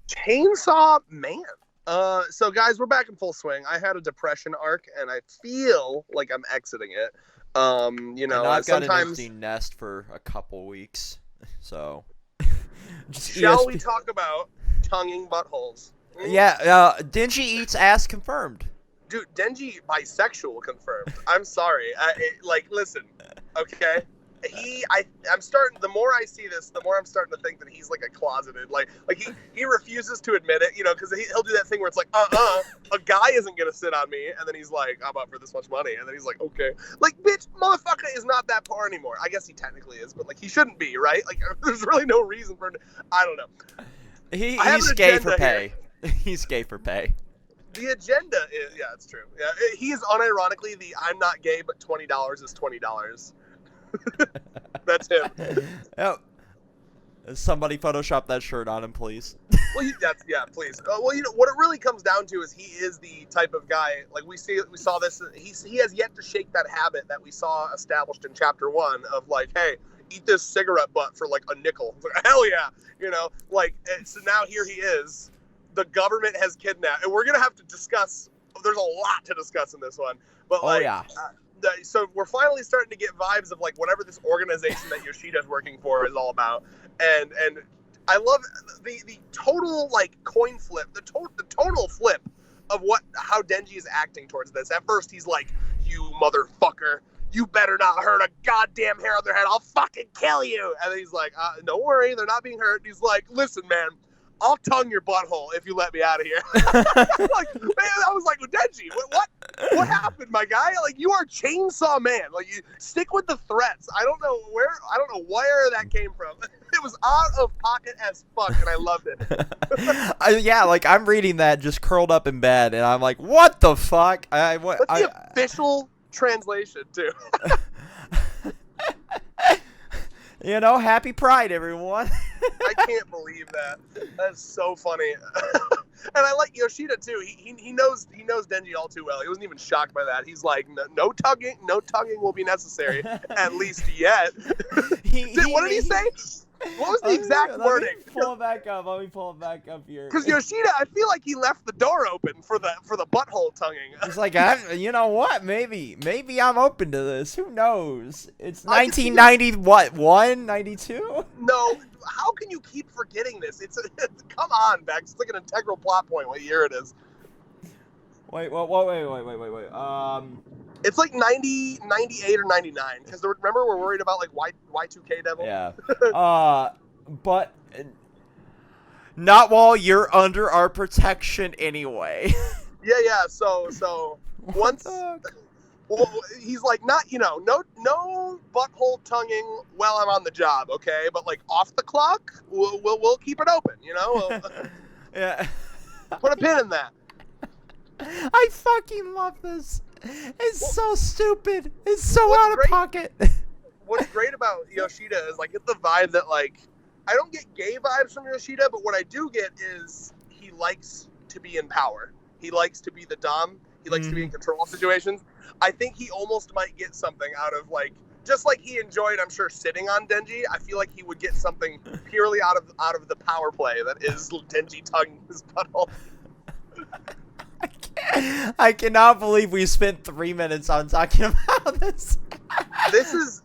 Chainsaw Man. So guys, we're back in full swing. I had a depression arc, and I feel like I'm exiting it. And I've got an empty Sometimes. nest for a couple weeks, so just Shall we ESP. talk about tonguing buttholes? Hmm? Yeah, Dingy eats ass confirmed. Dude, Denji bisexual confirmed. I'm sorry. Listen, okay. I'm starting. The more I see this, the more I'm starting to think that he's like a closeted. He refuses to admit it, because he'll do that thing where it's like, a guy isn't gonna sit on me, and then he's like, I'm up for this much money, and then he's like, okay, like, bitch, motherfucker is not that poor anymore. I guess he technically is, but like, he shouldn't be, right? Like, there's really no reason for. I don't know. I have He's an gay for agenda pay. here. He's gay for pay. The agenda is, yeah, it's true. Yeah, he is unironically the I'm not gay, but $20 is $20. That's him. Oh, somebody Photoshop that shirt on him, please. Well, yeah, please. What it really comes down to is he is the type of guy, like we saw this. He has yet to shake that habit that we saw established in chapter 1 of like, hey, eat this cigarette butt for like a nickel. It's like, hell yeah, So now here he is. The government has kidnapped, and we're gonna have to discuss. There's a lot to discuss in this one, but Oh yeah. so we're finally starting to get vibes of like whatever this organization that Yoshida's working for is all about, and I love the total like coin flip, the total flip of how Denji is acting towards this. At first, he's like, "You motherfucker, you better not hurt a goddamn hair on their head. I'll fucking kill you." And then he's like, "Don't worry, they're not being hurt." And he's like, "Listen, man, I'll tongue your butthole if you let me out of here." Like, man, I was like, Denji, what happened, my guy? Like, you are Chainsaw Man. Like, you stick with the threats. I don't know where that came from. It was out of pocket as fuck, and I loved it. Yeah, like I'm reading that just curled up in bed, and I'm like, what the fuck? That's the official translation too. Happy Pride, everyone. I can't believe that. That's so funny. And I like Yoshida too. He knows Denji all too well. He wasn't even shocked by that. He's like, no tugging will be necessary, at least yet. What did he say? What was the exact wording? Let me pull it back up here. Because Yoshida, I feel like he left the door open for the butthole tonguing. He's like, you know what? Maybe I'm open to this. Who knows? It's 1990, what? 92? No, how can you keep forgetting this? Come on, Bex. It's like an integral plot point. What year it is? Wait. It's like 90, 98 or 99. Because remember, we're worried about like Y2K Devil. Yeah. But not while you're under our protection anyway. Yeah. So once. Well, he's like, no butthole tonguing while I'm on the job, okay? But like off the clock, we'll keep it open, Yeah. Put a pin in that. I fucking love this. It's so stupid. It's so out of pocket. What's great about Yoshida is like, get the vibe that like, I don't get gay vibes from Yoshida, but what I do get is he likes to be in power. He likes to be the dom. He likes to be in control of situations. I think he almost might get something out of like, just like he enjoyed, I'm sure, sitting on Denji. I feel like he would get something purely out of the power play that is Denji tonguing his butthole. I cannot believe we spent 3 minutes on talking about this. This is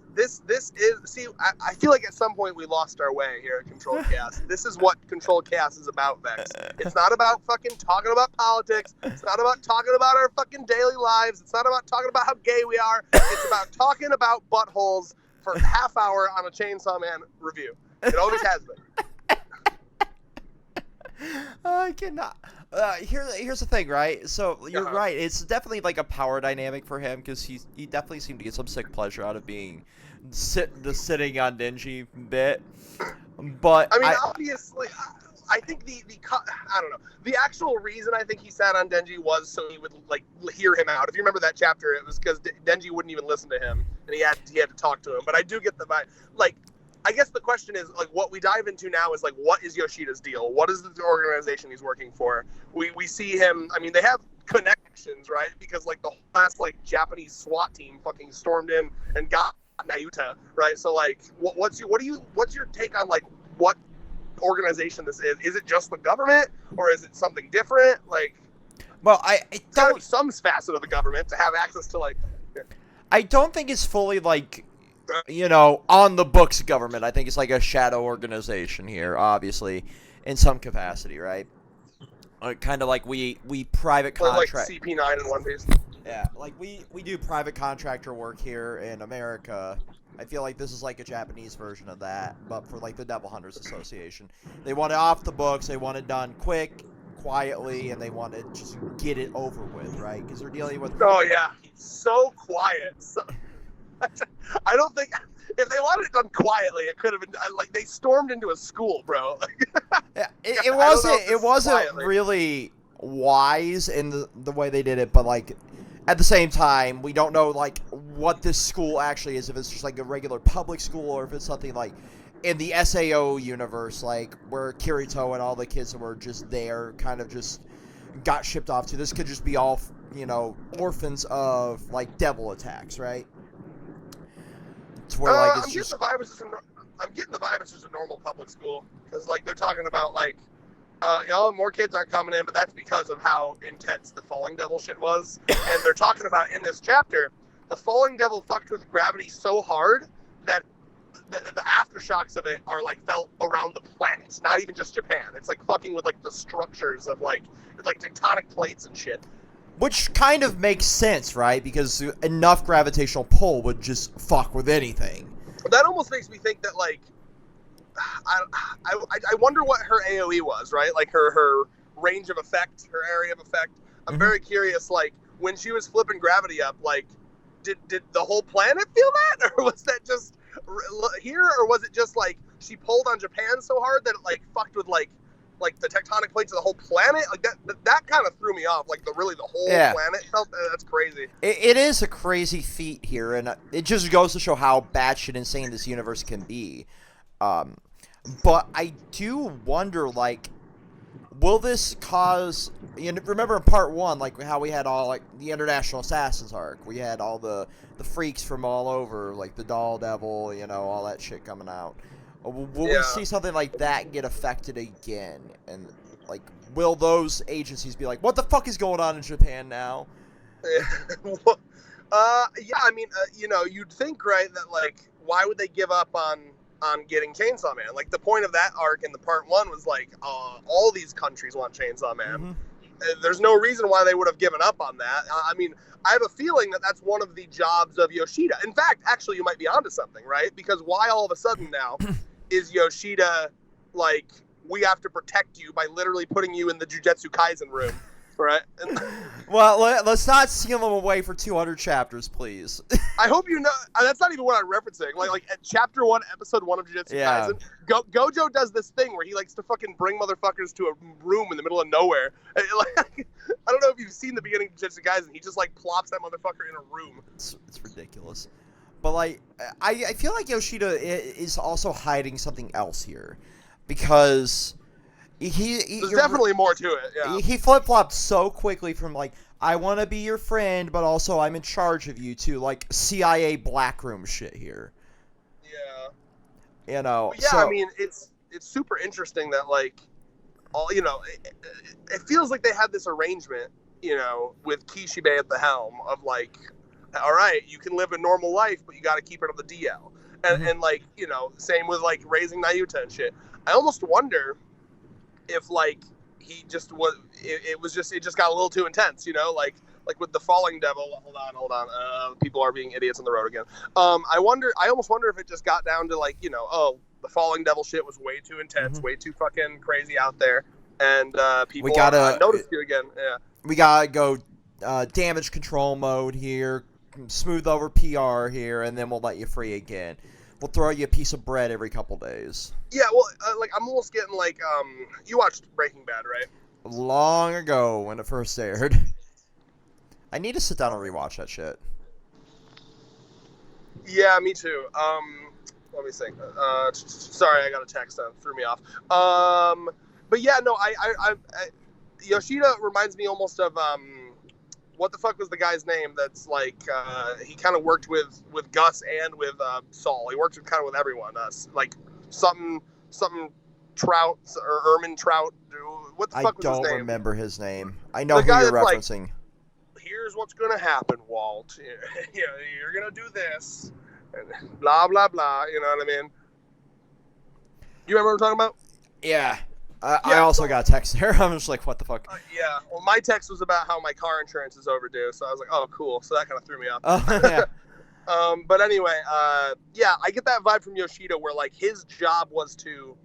see, I feel like at some point we lost our way here at Control Cast. This is what Control Cast is about, Vex. It's not about fucking talking about politics. It's not about talking about our fucking daily lives. It's not about talking about how gay we are. It's about talking about buttholes for a half hour on a Chainsaw Man review. It always has been. I cannot. Here's the thing, right? So you're right. It's definitely like a power dynamic for him because he definitely seemed to get some sick pleasure out of being sitting on Denji bit. But I mean, obviously, I think I don't know. The actual reason I think he sat on Denji was so he would like hear him out. If you remember that chapter, it was because Denji wouldn't even listen to him, and he had to talk to him. But I do get the vibe. Like, I guess the question is, like, what we dive into now is, like, what is Yoshida's deal? What is the organization he's working for? We see him, I mean, they have connections, right? Because, like, the last, like, Japanese SWAT team fucking stormed in and got Nayuta, right? So, like, what's your take on, like, organization this is. Is it just the government, or is it something different? Like, well, I it's gotta don't be some facet of the government to have access to like. I don't think it's fully like, you know, on the books government. I think it's like a shadow organization here, obviously, in some capacity, right? Kind of like we private contract. Like CP9 in One Piece. Yeah, like we do private contractor work here in America. I feel like this is like a Japanese version of that, but for like the Devil Hunters Association. They want it off the books, they want it done quick, quietly, and they want to just get it over with, right? Because they're dealing with... Oh, yeah. So quiet. So... I don't think... If they wanted it done quietly, it could have been... Like, they stormed into a school, bro. Yeah, it wasn't really wise in the way they did it, but, like... At the same time, we don't know, like, what this school actually is, if it's just, like, a regular public school, or if it's something, like, in the SAO universe, like, where Kirito and all the kids that were just there kind of just got shipped off to. This could just be all, you know, orphans of, like, devil attacks, right? It's where, like, it's just... I'm getting the vibe it's just a normal public school, because, like, they're talking about, like, you know, more kids aren't coming in, but that's because of how intense the Falling Devil shit was. And they're talking about in this chapter, the Falling Devil fucked with gravity so hard that the aftershocks of it are like felt around the planet. It's not even just Japan. It's like fucking with like the structures of like tectonic plates and shit. Which kind of makes sense, right? Because enough gravitational pull would just fuck with anything. That almost makes me think that like. I wonder what her AoE was, right? Like her range of effect, her area of effect. I'm very curious, like, when she was flipping gravity up, like, did the whole planet feel that? Or was that just here? Or was it just, like, she pulled on Japan so hard that it, like, fucked with, like the tectonic plates of the whole planet? Like, that kind of threw me off. Like, the whole planet felt, that's crazy. It is a crazy feat here, and it just goes to show how batshit insane this universe can be. But I do wonder, like, will this cause... You know, remember in part 1, like, how we had all, like, the International Assassins arc. We had all the freaks from all over, like, the Doll Devil, you know, all that shit coming out. Will we see something like that get affected again? And, like, will those agencies be like, what the fuck is going on in Japan now? Yeah, I mean, you know, you'd think, right, that, like, why would they give up on getting Chainsaw Man? Like, the point of that arc in the part 1 was like, all these countries want Chainsaw Man. There's no reason why they would have given up on that. I mean, I have a feeling that that's one of the jobs of Yoshida. In fact, actually, you might be onto something, right? Because why all of a sudden now is Yoshida like, we have to protect you by literally putting you in the Jujutsu Kaisen room, right? Well, let's not seal them away for 200 chapters, please. I hope you know, that's not even what I'm referencing. Like at chapter 1, episode 1 of Jujutsu Kaisen, Gojo does this thing where he likes to fucking bring motherfuckers to a room in the middle of nowhere. And, like, I don't know if you've seen the beginning of Jujutsu Kaisen. He just like plops that motherfucker in a room. It's ridiculous. But like, I feel like Yoshida is also hiding something else here, because there's definitely more to it. Yeah. He flip-flopped so quickly from like, I want to be your friend, but also I'm in charge of you, to like CIA blackroom shit here. Yeah. You know. Yeah, I mean, it's super interesting that like, all, you know, it feels like they had this arrangement, you know, with Kishibe at the helm of like, all right, you can live a normal life, but you got to keep it on the DL. And like, you know, same with like raising Nayuta and shit. I almost wonder if like he just was, it just got a little too intense, you know, like with the Falling Devil. Hold on, people are being idiots on the road again. I almost wonder if it just got down to like, you know, oh, the Falling Devil shit was way too intense, way too fucking crazy out there, and people noticed you again. Yeah, we gotta go damage control mode here, smooth over PR here, and then we'll let you free again. We'll throw you a piece of bread every couple days. Yeah, well, like, I'm almost getting, like, you watched Breaking Bad, right? Long ago, when it first aired. I need to sit down and rewatch that shit. Yeah, me too. Let me think. Sorry, I got a text that threw me off. But yeah, no, I Yoshida reminds me almost of, what the fuck was the guy's name that's like, he kind of worked with Gus and with Saul. He worked with kind of with everyone. Like something Trout or Ermin Trout. What the fuck was his name? I don't remember his name. I know The who guy you're that's like, referencing. here's what's gonna happen, Walt. You're gonna do this, and blah blah blah. You know what I mean? You remember what I'm talking about? Yeah. I also got a text there. I'm just like, what the fuck? Yeah. Well, my text was about how my car insurance is overdue, so I was like, oh, cool. So that kind of threw me off. Yeah. But anyway, yeah, I get that vibe from Yoshida where like his job was to,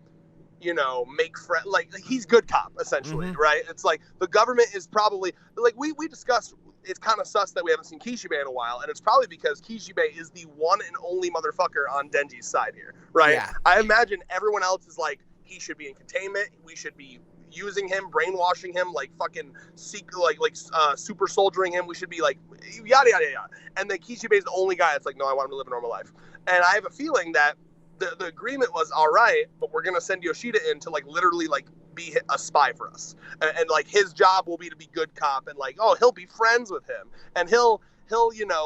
make friends. Like he's good cop essentially, right? It's like the government is probably like we discussed. It's kind of sus that we haven't seen Kishibe in a while, and it's probably because Kishibe is the one and only motherfucker on Denji's side here, right? Yeah. I imagine everyone else is like, he should be in containment. We should be using him, brainwashing him, like fucking super soldiering him. We should be like yada yada yada. And then Kishibe is the only guy that's like, no, I want him to live a normal life. And I have a feeling that the agreement was, all right, but we're gonna send Yoshida in to like literally like be a spy for us, and like his job will be to be good cop, and like, oh, he'll be friends with him, and he'll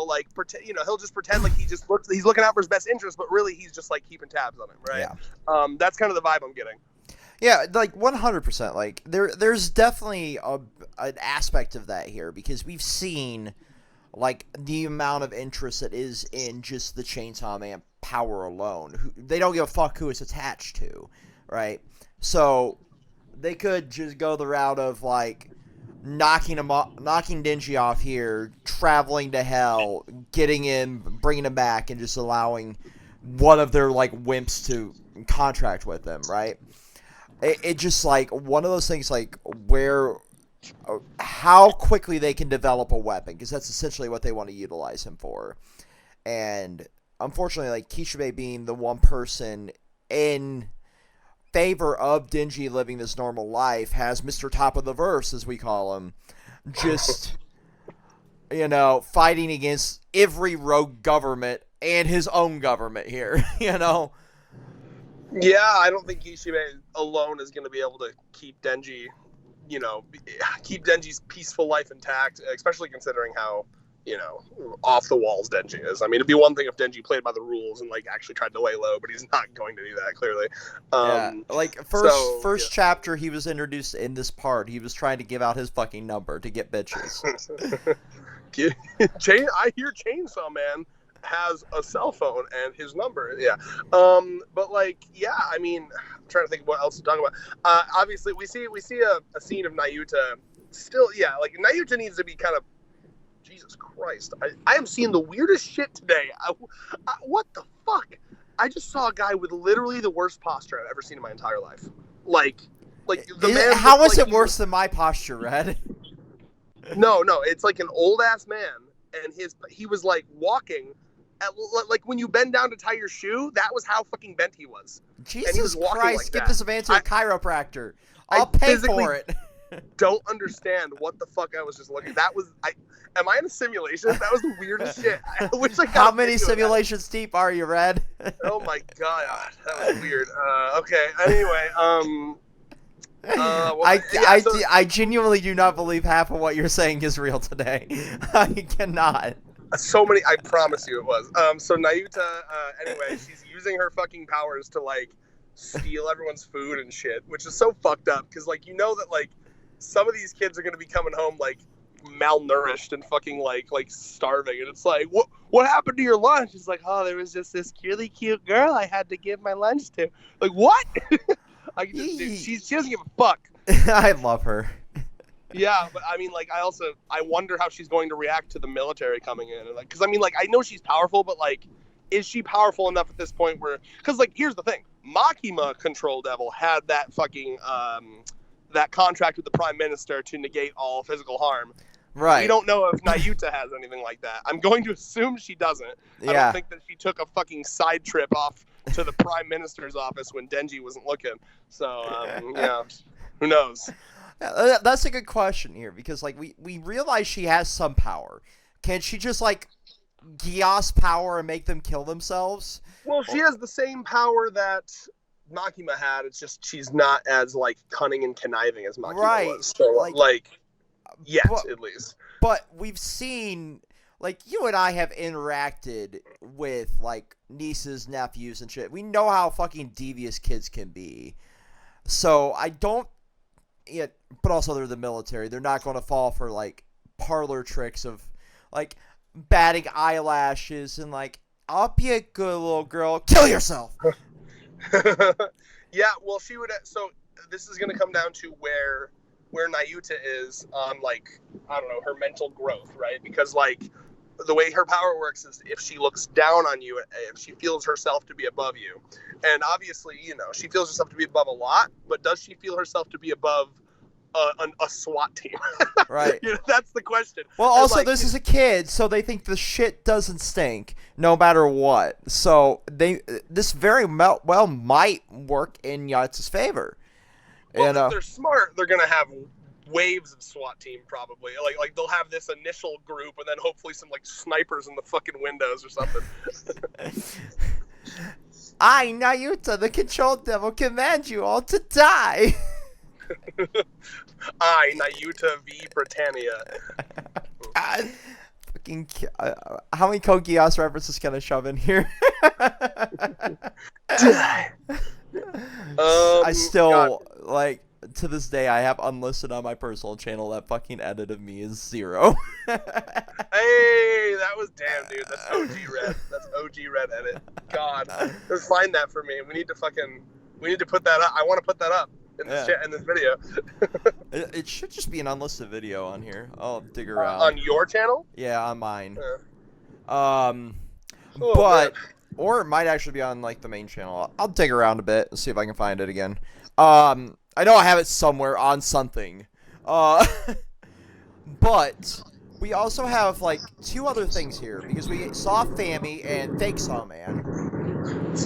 like pretend, he'll just pretend like he's looking out for his best interest, but really he's just like keeping tabs on him, right? Yeah. That's kind of the vibe I'm getting. Yeah, like 100%. Like there's definitely an aspect of that here, because we've seen like the amount of interest that is in just the Chainsaw Man power alone. They don't give a fuck who it's attached to, right? So they could just go the route of like knocking Denji off here, traveling to hell, getting in, bringing him back, and just allowing one of their like wimps to contract with them, right? It just like one of those things like where how quickly they can develop a weapon, because that's essentially what they want to utilize him for. And unfortunately, like Kishibe being the one person in favor of Denji living this normal life has Mr. Top of the Verse, as we call him, just fighting against every rogue government and his own government here. Yeah, I don't think Kishibe alone is going to be able to keep Denji, keep Denji's peaceful life intact, especially considering how, off the walls Denji is. I mean, it'd be one thing if Denji played by the rules and like actually tried to lay low, but he's not going to do that, clearly. Like first chapter he was introduced in this part, he was trying to give out his fucking number to get bitches. I hear Chainsaw Man has a cell phone and his number. Yeah. But like, yeah, I mean, I'm trying to think what else to talk about. Obviously we see a scene of Nayuta still. Yeah. Like Nayuta needs to be kind of, Jesus Christ. I am seeing the weirdest shit today. What the fuck? I just saw a guy with literally the worst posture I've ever seen in my entire life. Like the man. How is it worse than my posture, Red? No, it's like an old ass man, and he was like walking. Like when you bend down to tie your shoe, that was how fucking bent he was. Jesus Christ, get this man to a chiropractor. I'll pay for it. Don't understand what the fuck I was just looking. Am I in a simulation? That was the weirdest shit. I wish I got How many simulations deep are you, Red? Oh my god, that was weird. Okay, anyway, I genuinely do not believe half of what you're saying is real today. I cannot. So many, I promise you it was. So Nayuta, anyway, she's using her fucking powers to like steal everyone's food and shit, which is so fucked up, because like that like some of these kids are gonna be coming home like malnourished and fucking like starving, and it's like, what happened to your lunch? It's like, oh, there was just this really cute girl I had to give my lunch to. Like, what? She doesn't give a fuck. I love her. Yeah, but I mean, like, I wonder how she's going to react to the military coming in, and like, because I mean, like, I know she's powerful, but like, is she powerful enough at this point where? Because like, here's the thing: Makima Control Devil had that fucking that contract with the Prime Minister to negate all physical harm. Right. We don't know if Nayuta has anything like that. I'm going to assume she doesn't. Yeah. I don't think that she took a fucking side trip off to the Prime Minister's office when Denji wasn't looking. So, yeah, who knows? Yeah, that's a good question here, because like we realize she has some power. Can she just like Gios power and make them kill themselves? Well, she has the same power that Makima had. It's just she's not as like cunning and conniving as Makima was. So like yet, at least. But we've seen, like, you and I have interacted with like nieces, nephews, and shit. We know how fucking devious kids can be. So I don't. Yeah, but also they're the military. They're not going to fall for like parlor tricks of like batting eyelashes and like I'll be a good little girl. Kill yourself. Yeah, well, she would. So this is going to come down to where Nayuta is on like I don't know her mental growth, right? Because like the way her power works is if she looks down on you, if she feels herself to be above you, and obviously she feels herself to be above a lot, but does she feel herself to be above a SWAT team? Right. That's the question. Well, also like, this is a kid, so they think the shit doesn't stink no matter what. So this very well might work in Yacht's favor. Well, if they're smart, they're gonna have waves of SWAT team probably. Like they'll have this initial group, and then hopefully some like snipers in the fucking windows or something. I, Nayuta, the control devil, command you all to die. I, Nayuta v. Britannia. God, fucking. How many Code Geass references can I shove in here? I still God. Like to this day I have unlisted on my personal channel. That fucking edit of me is 0. Hey, that was damn, dude. That's OG red. That's OG red edit. God, just find that for me. We need to put that up. I want to put that up in this video. It should just be an unlisted video on here. I'll dig around. On your channel? Yeah, on mine. Oh, but man. Or it might actually be on like the main channel. I'll dig around a bit and see if I can find it again. I know I have it somewhere on something. But we also have like 2 other things here because we saw Fami and Fake Sawman.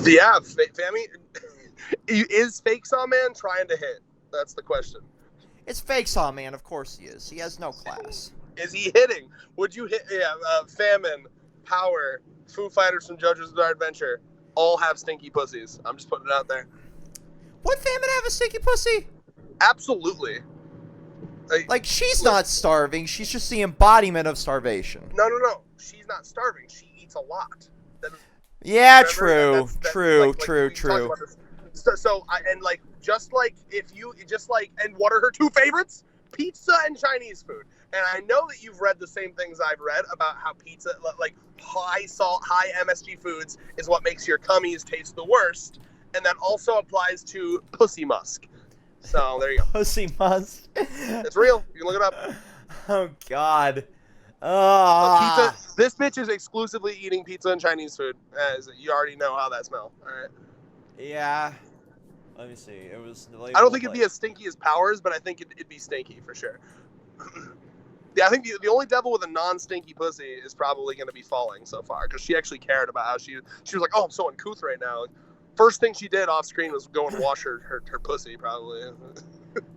Yeah, Fami. Is Fake Sawman trying to hit? That's the question. It's Fake Sawman, of course he is. He has no class. Is he hitting? Would you hit? Yeah, Famine, Power, Foo Fighters from JoJo's Bizarre Adventure all have stinky pussies. I'm just putting it out there. Would Famine have a stinky pussy? Absolutely. Like she's not starving. She's just the embodiment of starvation. No. She's not starving. She eats a lot. Yeah, true. True. So and like just like and what are her 2 favorites? Pizza and Chinese food. And I know that you've read the same things I've read about how pizza, like high salt, high MSG foods, is what makes your cummies taste the worst. And that also applies to pussy musk. So there you go. Pussy musk. It's real. You can look it up. Oh God. Pizza. This bitch is exclusively eating pizza and Chinese food, as you already know how that smells. All right. Yeah. Let me see. It was. I don't think it'd be as stinky as Powers, but I think it'd be stinky for sure. Yeah, I think the only devil with a non-stinky pussy is probably going to be Falling so far, because she actually cared about how she was like, oh, I'm so uncouth right now. Like, first thing she did off screen was go and wash her pussy, probably.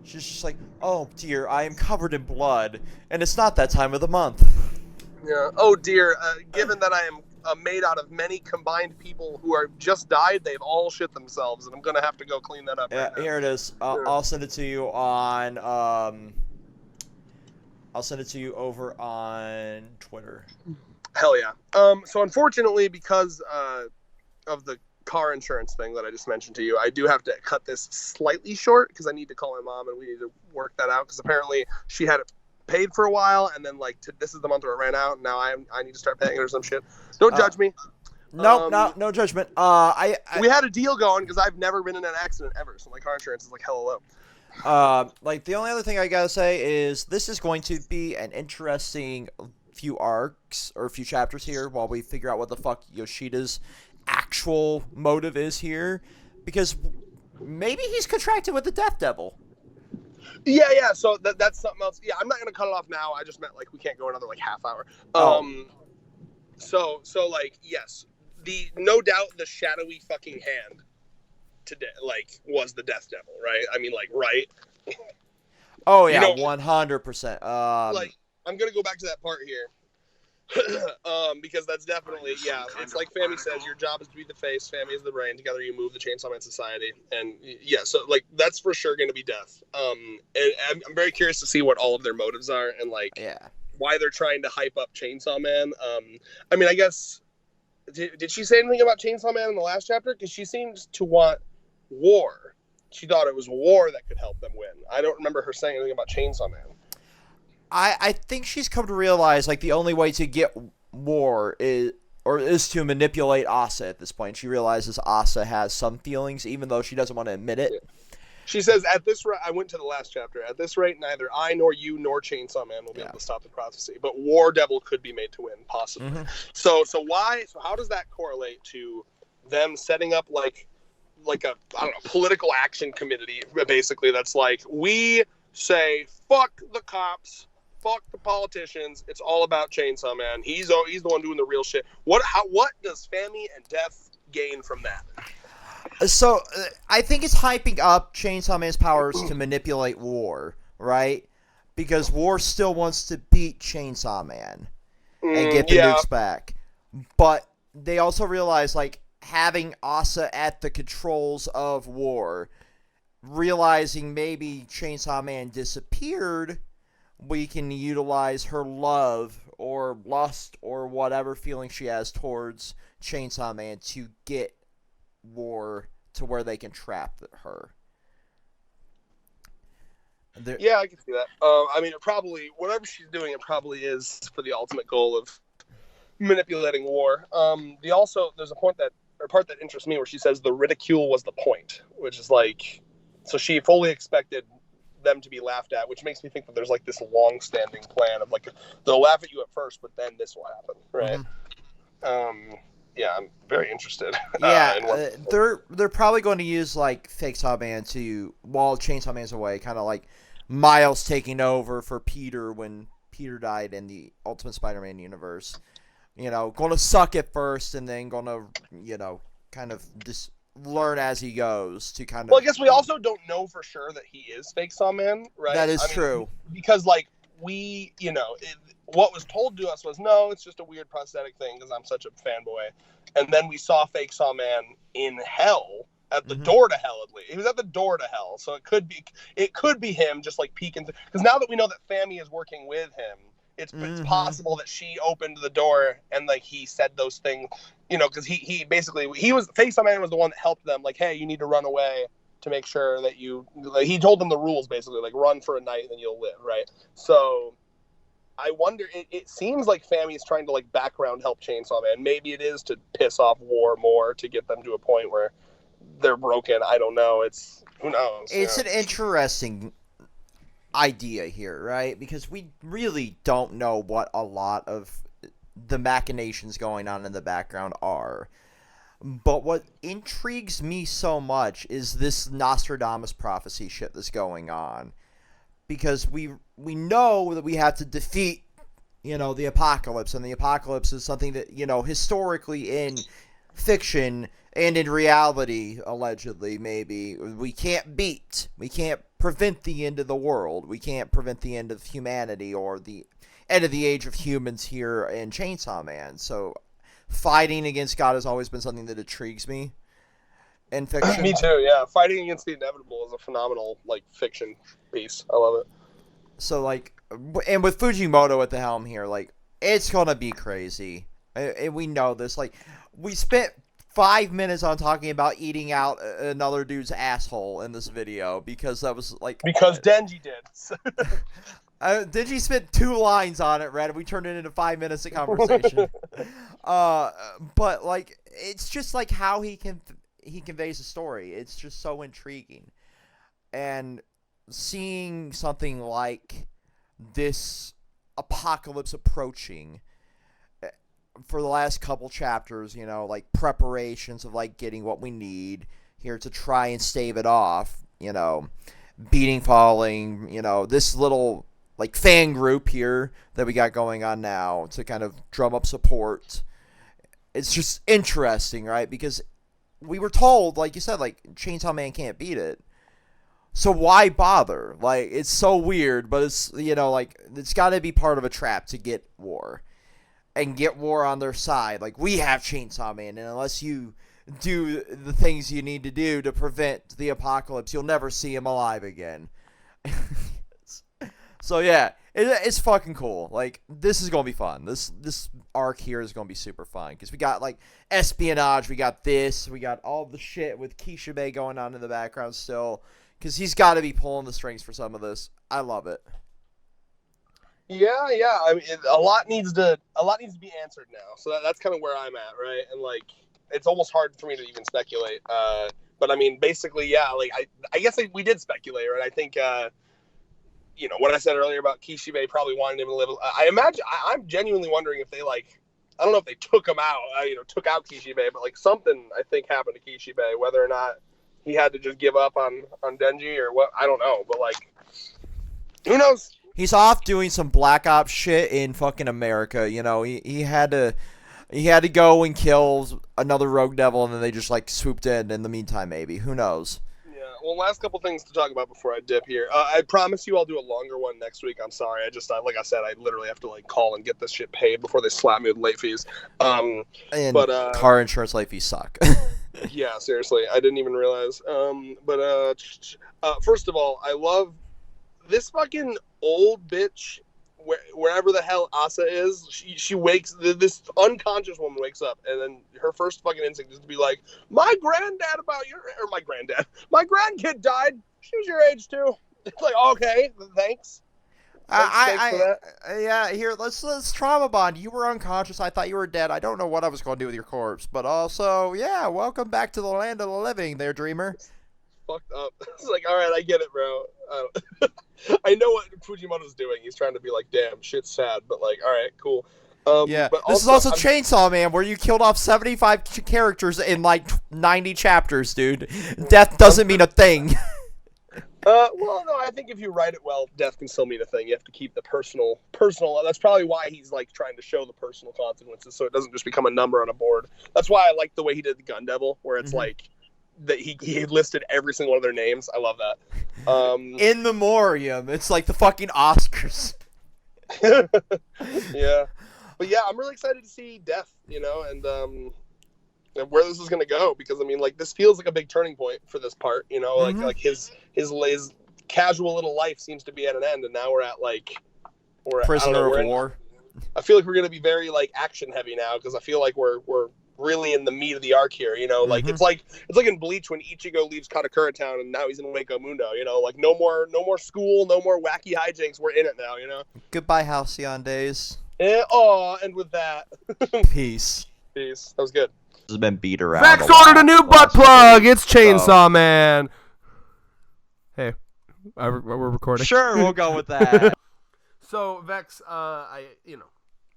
She's just like, oh dear, I am covered in blood, and it's not that time of the month. Yeah. Oh dear, given that I am made out of many combined people who are just died, they've all shit themselves, and I'm gonna have to go clean that up. Yeah, right now. Here it is. I'll send it to you on. I'll send it to you over on Twitter. Hell yeah. So unfortunately, because of the car insurance thing that I just mentioned to you, I do have to cut this slightly short because I need to call my mom and we need to work that out, because apparently she had it paid for a while and then like this is the month where it ran out, and now I need to start paying her some shit. Don't judge me. No judgment. We had a deal going because I've never been in an accident ever, so my car insurance is like hella low. Like the only other thing I gotta say is this is going to be an interesting few arcs or a few chapters here while we figure out what the fuck Yoshida's actual motive is here, because maybe he's contracted with the Death Devil. Yeah. So that's something else. Yeah, I'm not gonna cut it off now. I just meant like we can't go another like half hour. So like yes, no doubt the shadowy fucking hand today like was the Death Devil, right? I mean like right. Oh yeah, 100%. Like I'm gonna go back to that part here. Because that's definitely, yeah, it's like Fami says, your job is to be the face, Fami is the brain, together you move the Chainsaw Man Society, and yeah, so like that's for sure going to be Death. And I'm very curious to see what all of their motives are and like why they're trying to hype up Chainsaw Man. I mean, I guess did she say anything about Chainsaw Man in the last chapter? Because she seems to want war, she thought it was War that could help them win. I don't remember her saying anything about Chainsaw Man. I think she's come to realize like the only way to get War is to manipulate Asa at this point. She realizes Asa has some feelings, even though she doesn't want to admit it. Yeah. She says, at this rate, I went to the last chapter, at this rate, neither I nor you nor Chainsaw Man will be able to stop the prophecy, but War Devil could be made to win, possibly. Mm-hmm. So how does that correlate to them setting up like a, I don't know, political action committee, basically, that's like, we say, fuck the cops, fuck the politicians, it's all about Chainsaw Man, he's the one doing the real shit. What does Fami and Death gain from that? So, I think it's hyping up Chainsaw Man's powers to manipulate War, right? Because War still wants to beat Chainsaw Man and get the nukes back. But they also realize, like, having Asa at the controls of War, realizing maybe Chainsaw Man disappeared, we can utilize her love or lust or whatever feeling she has towards Chainsaw Man to get War to where they can trap her. Yeah, I can see that. I mean, it probably, whatever she's doing, it probably is for the ultimate goal of manipulating War. There's a part that interests me where she says the ridicule was the point, which is like, so she fully expected them to be laughed at, which makes me think that there's like this long-standing plan of like, they'll laugh at you at first, but then this will happen, right? Mm-hmm. Yeah, I'm very interested. Yeah, they're probably going to use like Fake Saw Man while Chainsaw Man's away, kind of like Miles taking over for Peter when Peter died in the Ultimate Spider-Man universe. You know, going to suck at first and then going to, you know, kind of just learn as he goes to kind of... Well, I guess we also don't know for sure that he is Fake Saw Man, right? That is true. Because, like, we, you know... what was told to us was, no, it's just a weird prosthetic thing because I'm such a fanboy. And then we saw Fake Saw Man in hell, at the door to hell, at least. He was at the door to hell, so it could be him just like peeking. Because now that we know that Fami is working with him, it's possible that she opened the door and like he said those things, you know, because he basically, Fake Saw Man was the one that helped them, like, hey, you need to run away to make sure that he told them the rules, basically, like, run for a night and then you'll live, right? So... I wonder, it seems like Fami is trying to, like, background help Chainsaw Man. Maybe it is to piss off War more, to get them to a point where they're broken. I don't know. Who knows? It's an interesting idea here, right? Because we really don't know what a lot of the machinations going on in the background are. But what intrigues me so much is this Nostradamus prophecy shit that's going on. Because we know that we have to defeat, you know, the apocalypse, and the apocalypse is something that, you know, historically in fiction and in reality, allegedly, maybe, we can't beat. We can't prevent the end of the world. We can't prevent the end of humanity or the end of the age of humans here in Chainsaw Man. So fighting against God has always been something that intrigues me in fiction. Me too, yeah. Fighting against the inevitable is a phenomenal, like, fiction piece. I love it. So, like, and with Fujimoto at the helm here, like, it's gonna be crazy. And we know this. Like, we spent 5 minutes on talking about eating out another dude's asshole in this video because that was, like... Because Denji did. Denji spent 2 lines on it, Red, and we turned it into 5 minutes of conversation. But, like, it's just, like, how he conveys the story. It's just so intriguing. And seeing something like this apocalypse approaching for the last couple chapters, you know, like preparations of like getting what we need here to try and stave it off, you know, beating, falling, you know, this little like fan group here that we got going on now to kind of drum up support. It's just interesting, right? Because we were told, like you said, like Chainsaw Man can't beat it. So why bother? Like, it's so weird, but it's, you know, like, it's got to be part of a trap to get War. And get War on their side. Like, we have Chainsaw Man, and unless you do the things you need to do to prevent the apocalypse, you'll never see him alive again. So, yeah, It's fucking cool. Like, this is gonna be fun. This arc here is gonna be super fun because we got like espionage, we got this, we got all the shit with Kishibe going on in the background still. Because he's got to be pulling the strings for some of this. I love it. Yeah. I mean, a lot needs to be answered now. So that's kind of where I'm at, right? And like, it's almost hard for me to even speculate. But I mean, basically, yeah. Like, I guess we did speculate, right? I think, what I said earlier about Kishibe probably wanting him to live. I imagine. I'm genuinely wondering if they like. I don't know if they took him out. Took out Kishibe, but like something I think happened to Kishibe, whether or not he had to just give up on Denji or what, I don't know, but like, who knows? He's off doing some Black Ops shit in fucking America. He had to go and kill another rogue devil, and then they just like swooped in the meantime. Maybe, who knows? Yeah. Well, last couple things to talk about before I dip here. I promise you I'll do a longer one next week. I'm sorry. Like I said, I literally have to like call and get this shit paid before they slap me with late fees. But car insurance late fees suck. Yeah, seriously, I didn't even realize. First of all, I love this fucking old bitch. Wherever the hell Asa is, she wakes. This unconscious woman wakes up, and then her first fucking instinct is to be like, "My grandkid died. She was your age too." It's like, okay, thanks. Yeah, here, let's trauma bond. You were unconscious. I thought you were dead. I don't know what I was going to do with your corpse, but also, yeah, welcome back to the land of the living there, dreamer. Fucked up. It's like, all right, I get it, bro. I know what Fujimoto's doing. He's trying to be like, damn, shit's sad, but like, all right, cool. Yeah, but this is also Chainsaw Man, where you killed off 75 characters in like 90 chapters, dude. Death doesn't mean a thing. Well, no, I think if you write it well, death can still mean a thing. You have to keep the personal. That's probably why he's like trying to show the personal consequences, so it doesn't just become a number on a board. That's why I like the way he did the Gun Devil, where it's like that he listed every single one of their names. I love that. In memoriam, it's like the fucking Oscars. Yeah, but yeah, I'm really excited to see Death. And where this is going to go, because I mean, like, this feels like a big turning point for this part, like his casual little life seems to be at an end, and now we're at prisoner of war. I feel like we're going to be very like action heavy now, because I feel like we're really in the meat of the arc here, like it's like in Bleach when Ichigo leaves Katakura Town and now he's in Hueco Mundo, like no more school, no more wacky hijinks, we're in it now, Goodbye Halcyon days. And with that, peace. That was good. Has been beat around. Vex ordered a new butt plug. It's Chainsaw Man. Hey, we're recording. Sure, we'll go with that. So Vex,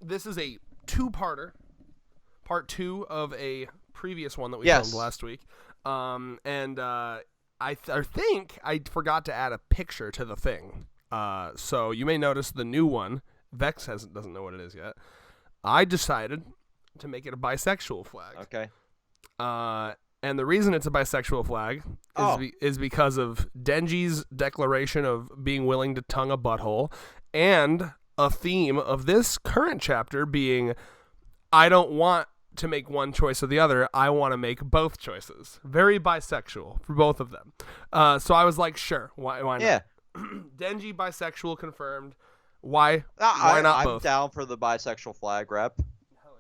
this is a two-parter, part 2 of a previous one that we filmed last week. I think I forgot to add a picture to the thing. So you may notice the new one. Vex doesn't know what it is yet. I decided to make it a bisexual flag. Okay. And the reason it's a bisexual flag is because of Denji's declaration of being willing to tongue a butthole, and a theme of this current chapter being, I don't want to make one choice or the other. I want to make both choices. Very bisexual for both of them. So I was like, sure, why not? Yeah. Denji bisexual confirmed. Why not both? I'm down for the bisexual flag rep. Hell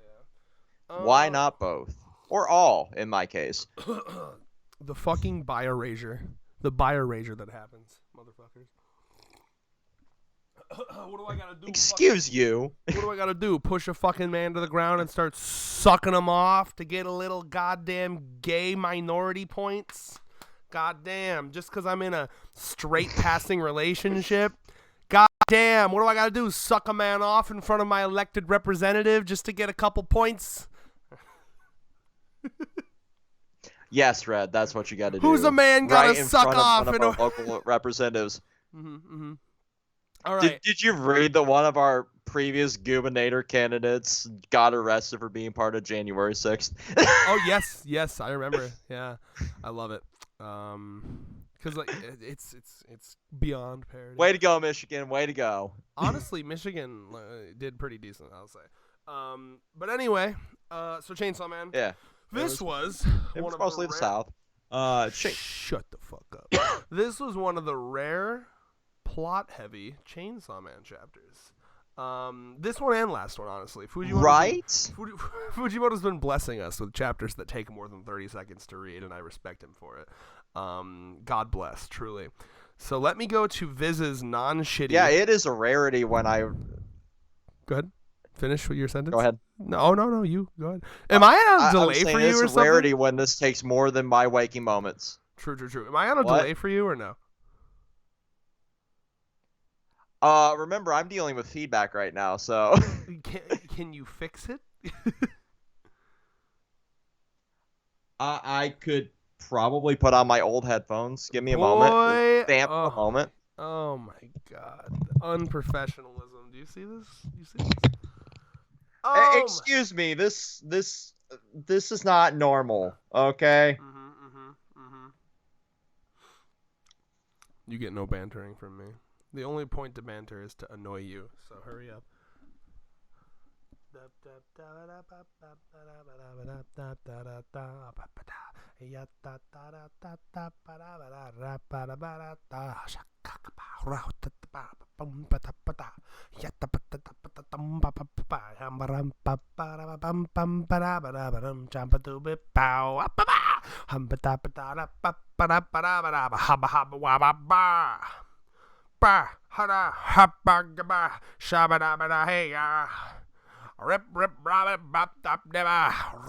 yeah. Why not both? Or all, in my case. The fucking bi-erasure. The bi-erasure that happens, motherfuckers. What do I gotta do? Excuse you. What do I gotta do? Push a fucking man to the ground and start sucking him off to get a little goddamn gay minority points? Goddamn. Just because I'm in a straight passing relationship? Goddamn. What do I gotta do? Suck a man off in front of my elected representative just to get a couple points? Yes, Red, that's what you got to do. Who's a man gotta suck off in front of our local representatives? All right. Did you read that one of our previous gubernator candidates got arrested for being part of January 6th? Oh yes, I remember. Yeah, I love it. Because like it's beyond parody. Way to go, Michigan! Way to go. Honestly, Michigan did pretty decent, I'll say. But anyway, so Chainsaw Man. Yeah. This was one of mostly the South. Shut the fuck up. This was one of the rare plot-heavy Chainsaw Man chapters. This one and last one, honestly. Fujimoto's been blessing us with chapters that take more than 30 seconds to read, and I respect him for it. God bless, truly. So let me go to Viz's non-shitty... Yeah, it is a rarity when I... Go ahead. Finish with your sentence. Go ahead. No, you. Go ahead. Am I on a delay for you or something? It's a rarity when this takes more than my waking moments. True. Am I on a delay for you or no? Remember, I'm dealing with feedback right now, so... Can you fix it? I could probably put on my old headphones. Give me a moment. Stamp a moment. Oh my god. Unprofessionalism. Do you see this? Excuse me. This is not normal, okay? You get no bantering from me. The only point to banter is to annoy you, so hurry up.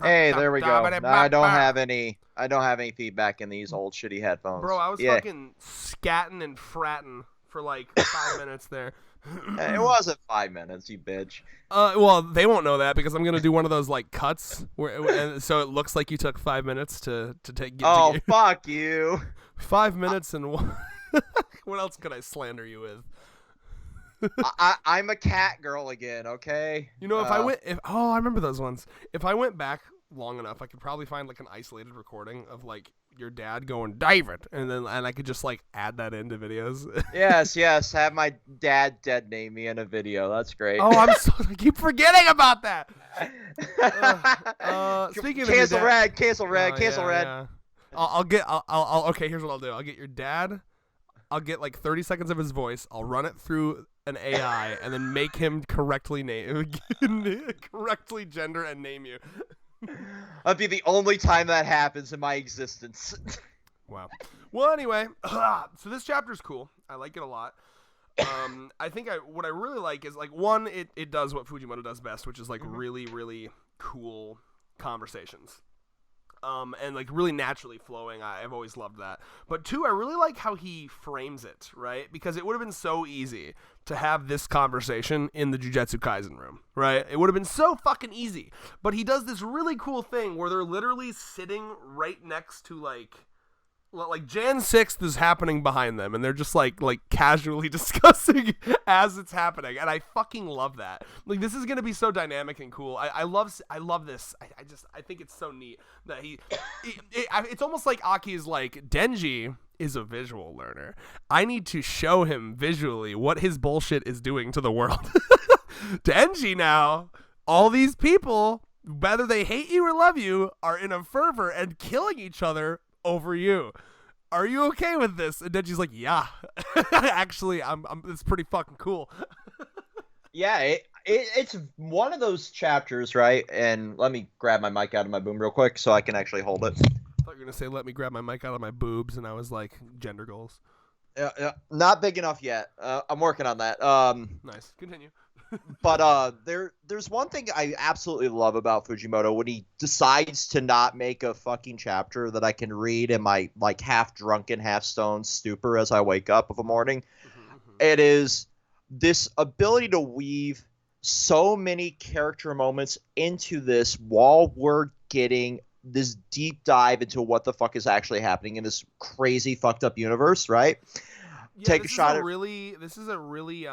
Hey, there we go. No, I don't have any feedback in these old shitty headphones. Bro, I was fucking scatting and fratting for like 5 minutes there. It wasn't 5 minutes, you bitch. Well, they won't know that because I'm gonna do one of those like cuts and so it looks like you took 5 minutes to take. Fuck you. 5 minutes and one. What else could I slander you with? I'm a cat girl again, okay? You know, I remember those ones. If I went back long enough, I could probably find like an isolated recording of like your dad going David, and I could just like add that into videos. yes. Have my dad dead name me in a video. That's great. Oh, I keep forgetting about that. Speaking cancel of Red, cancel Red. Yeah. Okay, here's what I'll do. I'll get your dad. I'll get like 30 seconds of his voice. I'll run it through an AI and then make him correctly gender and name you. That'd be the only time that happens in my existence. Wow. Well, anyway, so this chapter's cool. I like it a lot. I think what I really like is like one, it does what Fujimoto does best, which is like really, really cool conversations. And like really naturally flowing. I've always loved that. But two, I really like how he frames it, right? Because it would have been so easy to have this conversation in the Jujutsu Kaisen room, right? It would have been so fucking easy. But he does this really cool thing where they're literally sitting right next to like Jan 6th is happening behind them, and they're just like casually discussing as it's happening, and I fucking love that. Like, this is gonna be so dynamic and cool. I love this. I think it's so neat that it's almost like Aki is like, Denji is a visual learner. I need to show him visually what his bullshit is doing to the world. Denji now, all these people, whether they hate you or love you, are in a fervor and killing each other over you. Are you okay with this? And Denji's like, yeah. Actually, it's pretty fucking cool. Yeah, it's one of those chapters, right? And let me grab my mic out of my boom real quick so I can actually hold it. I thought you were gonna say, let me grab my mic out of my boobs, and I was like, gender goals. Yeah, not big enough yet. I'm working on that. Nice. Continue. But there's one thing I absolutely love about Fujimoto when he decides to not make a fucking chapter that I can read in my like half drunken, half stoned stupor as I wake up of a morning. It is this ability to weave so many character moments into this while we're getting this deep dive into what the fuck is actually happening in this crazy fucked up universe, right? Yeah, Take a shot at this is a really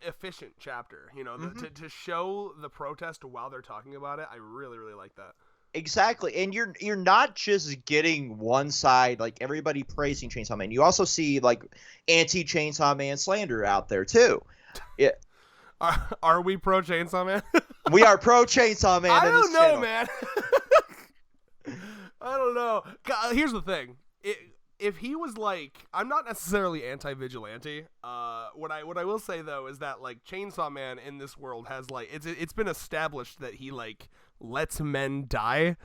efficient chapter, you know, to show the protest while they're talking about it. I really, really like that. Exactly. And you're not just getting one side, like everybody praising Chainsaw Man. You also see like anti-Chainsaw Man slander out there too. Yeah. Are we pro Chainsaw Man? We are pro Chainsaw Man. I don't know, man. I don't know. Here's the thing. if he was like, I'm not necessarily anti-vigilante. What I will say though is that like Chainsaw Man in this world has like it's been established that he like lets men die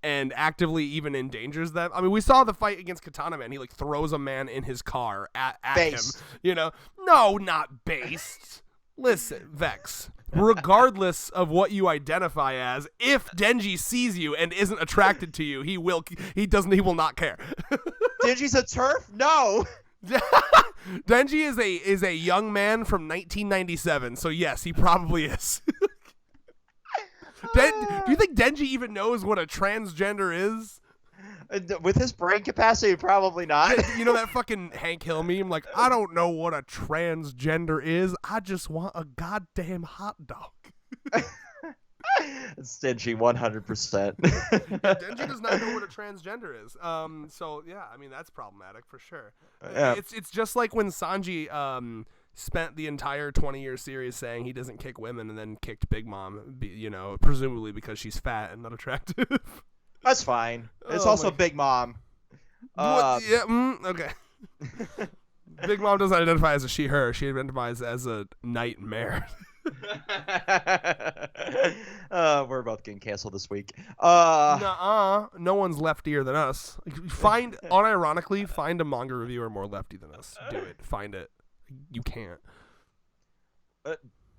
and actively even endangers them. I mean, we saw the fight against Katana Man. He like throws a man in his car at him. You know, no, not based. Listen, Vex. Regardless of what you identify as, if Denji sees you and isn't attracted to you, he will not care. Denji's a turf? No. Denji is a young man from 1997, so yes, he probably is. Do you think Denji even knows what a transgender is? With his brain capacity, probably not. You know that fucking Hank Hill meme? Like, I don't know what a transgender is. I just want a goddamn hot dog. It's Denji 100%. Denji does not know what a transgender is. So yeah, I mean that's problematic for sure. Yeah. It's just like when Sanji spent the entire 20-year series saying he doesn't kick women and then kicked Big Mom, you know, presumably because she's fat and not attractive. That's fine. It's also Big Mom. Yeah. Okay. Big Mom doesn't identify as a she/her. She identifies as a nightmare. We're both getting canceled this week. No one's leftier than us. Unironically, find a manga reviewer more lefty than us. Do it. Find it. You can't.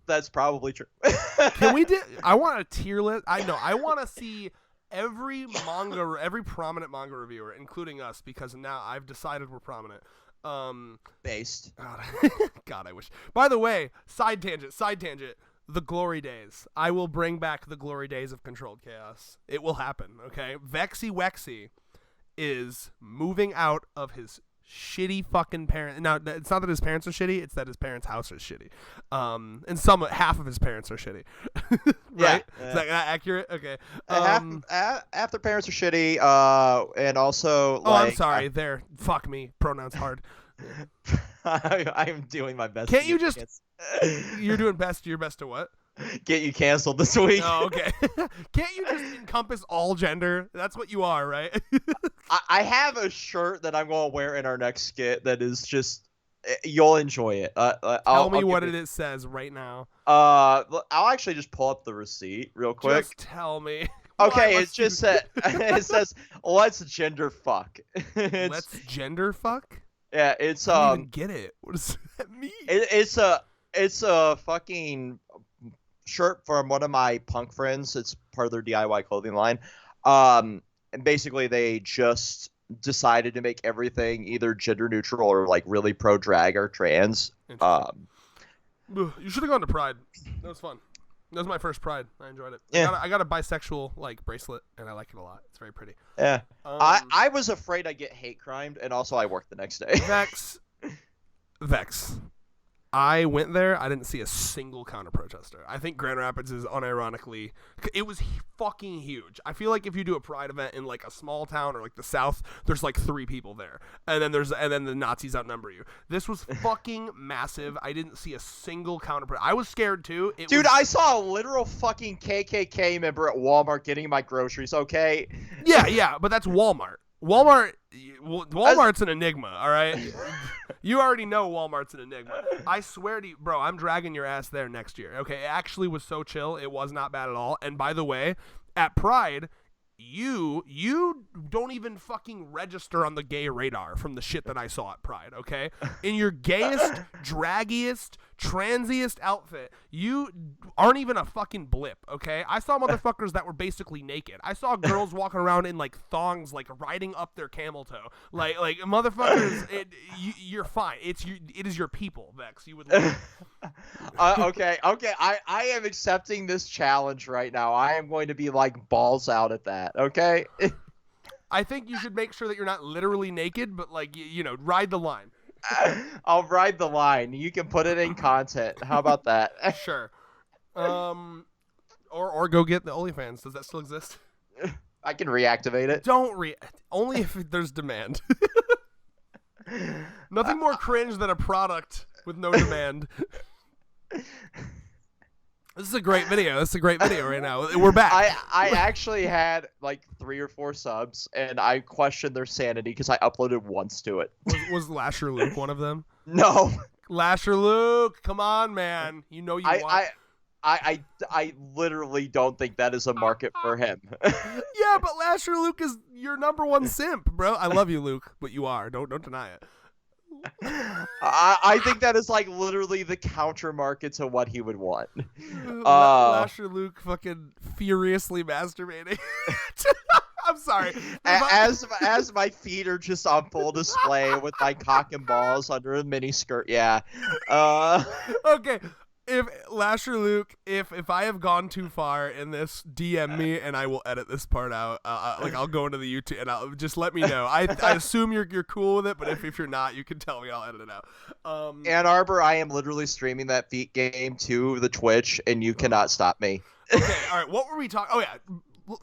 That's probably true. Can we do? I want a tier list. I want to see every prominent manga reviewer, including us, because now I've decided we're prominent. Based. God, I wish. By the way, side tangent. The glory days. I will bring back the glory days of Controlled Chaos. It will happen, okay? Vexy Wexy is moving out of his shitty fucking parents. Now, it's not that his parents are shitty, it's that his parents' house is shitty. And half of his parents are shitty. Right? Yeah. Is that accurate? Okay. Half their parents are shitty, and also I'm sorry. Fuck me. Pronouns hard. I'm doing my best. Can't you just... You're doing your best to what? Get you canceled this week. Oh, okay. Can't you just encompass all gender? That's what you are, right? I have a shirt that I'm going to wear in our next skit that is just, you'll enjoy it. Tell me what it says right now. I'll actually just pull up the receipt real quick. Just tell me. Okay, it says, let's gender fuck. Let's gender fuck? Yeah, it's, I don't even get it. What does that mean? It's a fucking shirt from one of my punk friends. It's part of their DIY clothing line. And basically they just decided to make everything either gender neutral or like really pro drag or trans. You should have gone to Pride. That was fun. That was my first Pride. I enjoyed it. Yeah. I got a bisexual like bracelet and I like it a lot. It's very pretty. Yeah. I was afraid I'd get hate crimed, and also I worked the next day. Vex. I went there. I didn't see a single counter protester. I think Grand Rapids is unironically, it was fucking huge. I feel like if you do a Pride event in like a small town or like the South, there's like 3 people there, and then the Nazis outnumber you. This was fucking massive. I didn't see a single counter protester. I was scared too. I saw a literal fucking KKK member at Walmart getting my groceries. Okay. Yeah, but that's Walmart. Walmart's an enigma, all right? You already know Walmart's an enigma. I swear to you, bro, I'm dragging your ass there next year. Okay, it actually was so chill. It was not bad at all. And by the way, at Pride, you don't even fucking register on the gay radar from the shit that I saw at Pride, okay? In your gayest, draggiest, transiest outfit, you aren't even a fucking blip, okay? I saw motherfuckers that were basically naked. I saw girls walking around in like thongs, like riding up their camel toe. Like motherfuckers, you're fine. It is your people, Vex. You would love it. Okay. I am accepting this challenge right now. I am going to be like balls out at that. Okay. I think you should make sure that you're not literally naked, but like ride the line. I'll ride the line. You can put it in content. How about that? Sure. Or go get the OnlyFans. Does that still exist? I can reactivate it. Don't only if there's demand. Nothing more cringe than a product with no demand. This is a great video. This is a great video right now. We're back. I actually had like 3 or 4 subs, and I questioned their sanity because I uploaded once to it. Was Lasher Luke one of them? No. Lasher Luke, come on, man. You know you want. I literally don't think that is a market for him. Yeah, but Lasher Luke is your number 1 simp, bro. I love you, Luke, but you are. Don't deny it. I think that is like literally the counter market to what he would want. Lasher Luke fucking furiously masturbating. I'm sorry. As my feet are just on full display with my cock and balls under a mini skirt. Yeah. Okay. If Lasher Luke, if I have gone too far in this, DM me and I will edit this part out. Like I'll go into the YouTube and I'll just let me know. I assume you're cool with it, but if you're not, you can tell me. I'll edit it out. Ann Arbor, I am literally streaming that feet game to the Twitch, and you cannot stop me. Okay, all right. What were we talking? Oh yeah,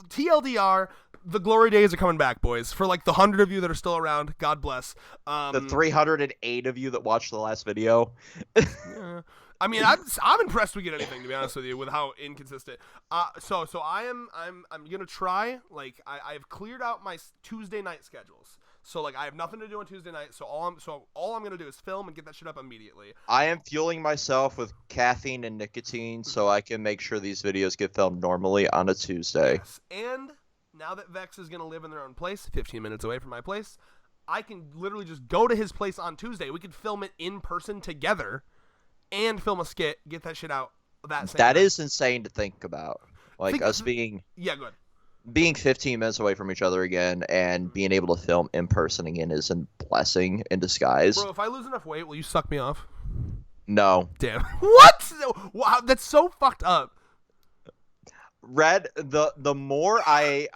TLDR. The glory days are coming back, boys. For like the 100 of you that are still around, God bless. The 308 of you that watched the last video. Yeah. I mean, I'm impressed we get anything, to be honest with you, with how inconsistent. So I'm gonna try. Like I've cleared out my Tuesday night schedules. So like I have nothing to do on Tuesday night. So all I'm gonna do is film and get that shit up immediately. I am fueling myself with caffeine and nicotine so I can make sure these videos get filmed normally on a Tuesday. Yes. And now that Vex is gonna live in their own place, 15 minutes away from my place, I can literally just go to his place on Tuesday. We could film it in person together. And film a skit, get that shit out that same That night. is insane to think about. Like us being go ahead. Being 15 minutes away from each other again and being able to film in person again is a blessing in disguise. Bro, if I lose enough weight, will you suck me off? No. Damn. What? Wow, that's so fucked up. Red, the more I